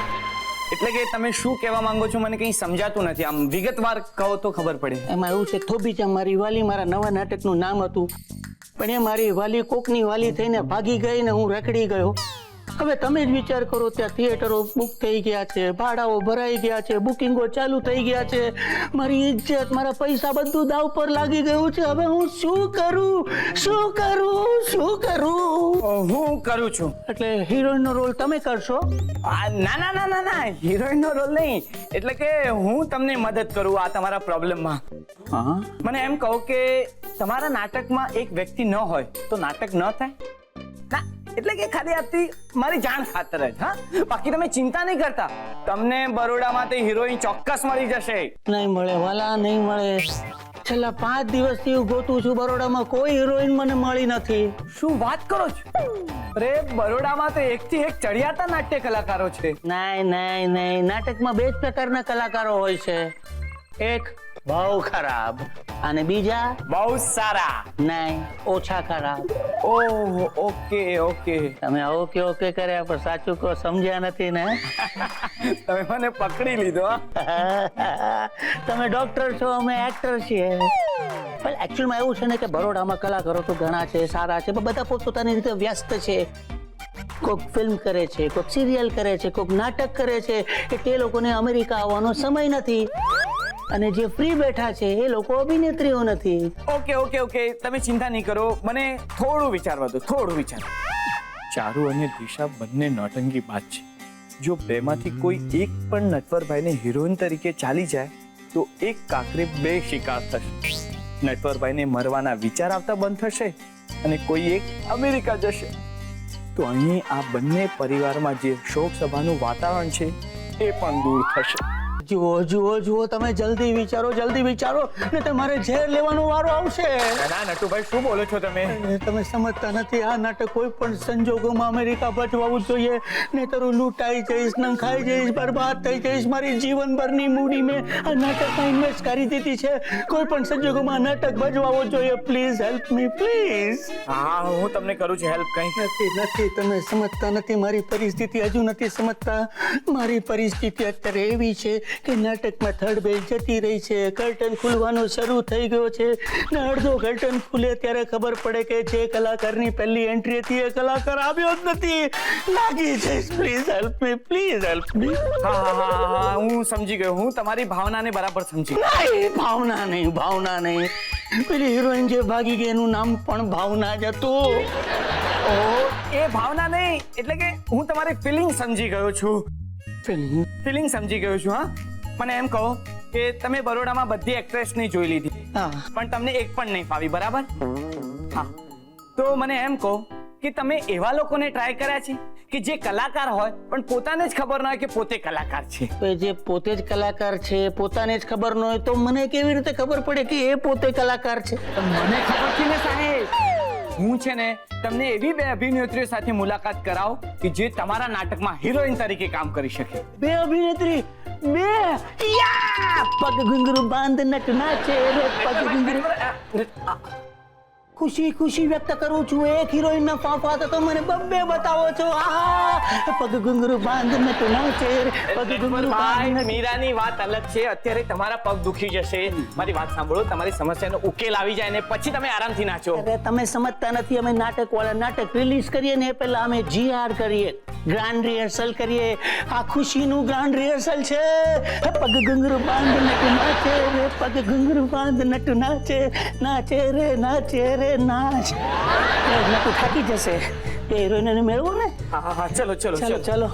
એટલે કે તમે શું કહેવા માંગો છો મને કંઈ સમજાતું નથી આમ વિગતવાર કહો તો ખબર પડે. એમાં એવું છે થોભી જા મારી વાલી મારા નવા નાટકનું નામ હતું પણ એ મારી વાલી કોકની વાલી થઈને ભાગી ગઈ ને હું રખડી ગયો. હવે તમે જ વિચાર કરો ત્યાં થિયેટરો બુક થઈ ગયા છે ભાડાઓ ભરાઈ ગયા છે બુકિંગો ચાલુ થઈ ગયા છે મારી ઇજ્જત મારા પૈસા બધું દાવ પર લાગી ગયું છે હવે હું શું કરું હું કરું છું એટલે હિરોઈનનો રોલ તમે કરશો? ના હિરોઈનનો રોલ નહીં એટલે કે હું તમને મદદ કરું આ તમારા પ્રોબ્લેમમાં. હા મને એમ કહો કે તમારા નાટકમાં એક વ્યક્તિ ન હોય તો નાટક ન થાય ના એટલે કે ખાલી આપતી મારી જાણ ખાતર જ હા બાકી તમે ચિંતા નહીં કરતા તમને બરોડામાં તે હિરોઈન ચોક્કસ મળી જશે. નહીં મળે વાલા નહીં મળે છેલ્લા 5 દિવસથી હું ગોતું છું બરોડામાં કોઈ હિરોઈન મને મળી નથી. શું વાત કરો છો? અરે બરોડામાં તો એકથી એક ચડિયાતા નાટ્ય કલાકારો છે. નહીં નાટકમાં 2 જ પ્રકારના કલાકારો હોય છે એક બહુ ખરાબ અને બીજા બહુ સારા. નહીં ઓછા ખરાબ. ઓહ ઓકે તમે ઓકે કર્યા પણ સાચું કહો સમજ્યા નથી ને તમે મને પકડી લીધો. તમે ડોક્ટર છો અમે એક્ટર છીએ પણ એકચ્યુઅલમાં એવું છે ને કે બરોડામાં કલાકારો તો ઘણા છે સારા છે પણ બધા પોતપોતાની રીતે વ્યસ્ત છે કોઈક ફિલ્મ કરે છે કોઈક સિરિયલ કરે છે કોઈક નાટક કરે છે એટલે એ લોકોને અમેરિકા આવવાનો સમય નથી અને જે ફ્રી બેઠા છે એ લોકો અભિનેત્રીઓ નથી. ઓકે તમે ચિંતા નહીં કરો મને થોડું વિચારવા દો ચારુ અને દિશા બંને નોટંકી બાજ છે જો બેમાંથી કોઈ એક પણ નટવરભાઈને હિરોઈન તરીકે ચાલી જાય તો એક કાંકરે 2 શિકાર થશે. નટવરભાઈને મરવાના વિચાર આવતા બંધ થશે અને કોઈ એક અમેરિકા જશે તો અહીં આ બંને પરિવારમાં જે શોક સભાનું વાતાવરણ છે એ પણ દૂર થશે. જુઓ તમે જલ્દી વિચારો ને તમારે ઝેર લેવાનો વારો આવશે. ના નટુભાઈ શું બોલો છો તમે સમજતા નથી આ નાટક કોઈ પણ સંજોગોમાં અમેરિકા ભજવાવું જોઈએ નહીંતર હું લૂંટાઈ જઈશ નંખાઈ જઈશ બરબાદ થઈ જઈશ મારી જીવનભરની મૂડી મેં આ નાટકમાં ઇન્વેસ્ટ કરી દીધી છે કોઈ પણ સંજોગોમાં નાટક ભજવાવો જોઈએ પ્લીઝ હેલ્પ મી પ્લીઝ. હા હું તમને કરું છું હેલ્પ. કંઈ નથી તમે સમજતા નથી મારી પરિસ્થિતિ હજુ નથી સમજતા મારી પરિસ્થિતિ અત્યારે એવી છે કે નાટકમાં થર્ડ બેલ જતી રહી છે કર્ટન ખુલવાનું શરૂ થઈ ગયો છે ને અડધો કર્ટન ખુલે ત્યારે ખબર પડે કે જે કલાકારની પહેલી એન્ટ્રી હતી એ કલાકાર આવ્યો જ નથી. લાગી જઈશ પ્લીઝ હેલ્પ મી. હા હું સમજી ગયો હું તમારી ભાવનાને બરાબર સમજી. નહીં ભાવના નહીં પેલી હિરોઈન જે ભાગી ગઈ એનું નામ પણ ભાવના જ હતું. એ ભાવના નહીં એટલે કે હું તમારી ફિલિંગ સમજી ગયો છું. ફિલિંગ સમજી ગયો છું. હા મને એમ કહો કે તમે બરોડામાં બધી એક્ટ્રેસની જોઈ લીધી પણ તમને એક પણ નહીં ફાવી બરાબર? હા તો મને એમ કહો કે તમે એવા લોકોને ટ્રાય કર્યા છે કે જે કલાકાર હોય પણ પોતાને જ ખબર ન હોય કે પોતે કલાકાર છે? તો જે પોતે જ કલાકાર છે પોતાને જ ખબર ન હોય તો મને કેવી રીતે ખબર પડે કે એ પોતે કલાકાર છે? મને ખબર છે ને સાહેબ હું છે ને તમને એવી બે અભિનેત્રીઓ સાથે મુલાકાત કરાવ કે જે તમારા નાટકમાં હિરોઈન તરીકે કામ કરી શકે. બે અભિનેત્રી બે યા પગ ઘુંઘરું બાંધ નટ નાચે રે પગ ઘુંઘરું ખુશી ખુશી વ્યક્ત કરું છું એક હિરોઈન ના ફાફા તો મને બબ્બે બતાવો છો આહા પગ ઘુંઘરું બાંધ નટ નાચે રે પગ ઘુંઘરું ભાઈ બાંધ મીરાની વાત અલગ છે. અત્યારે તમારા પગ દુખી જશે. મારી વાત સાંભળો, તમારી સમસ્યાનો ઉકેલ આવી જાય ને પછી તમે આરામથી નાચો. અરે તમે સમજતા નથી. અમે નાટક વાળા નાટક રિલીઝ કરીએ ને એ પહેલા અમે GR કરીએ, ગ્રાન્ડ રિહર્સલ કરીએ. આ ખુશીનું ગ્રાન્ડ રિહર્સલ છે. પગ ઘુંઘરું બાંધ નટ નાચે રે પગ ઘુંઘરું બાંધ નટ નાચે નાચે રે નાચે રે નાચ. નટુ થાકી જશે. હિરોઈનને મેળવો ને. હા ચલો ચલો ચલો ચલો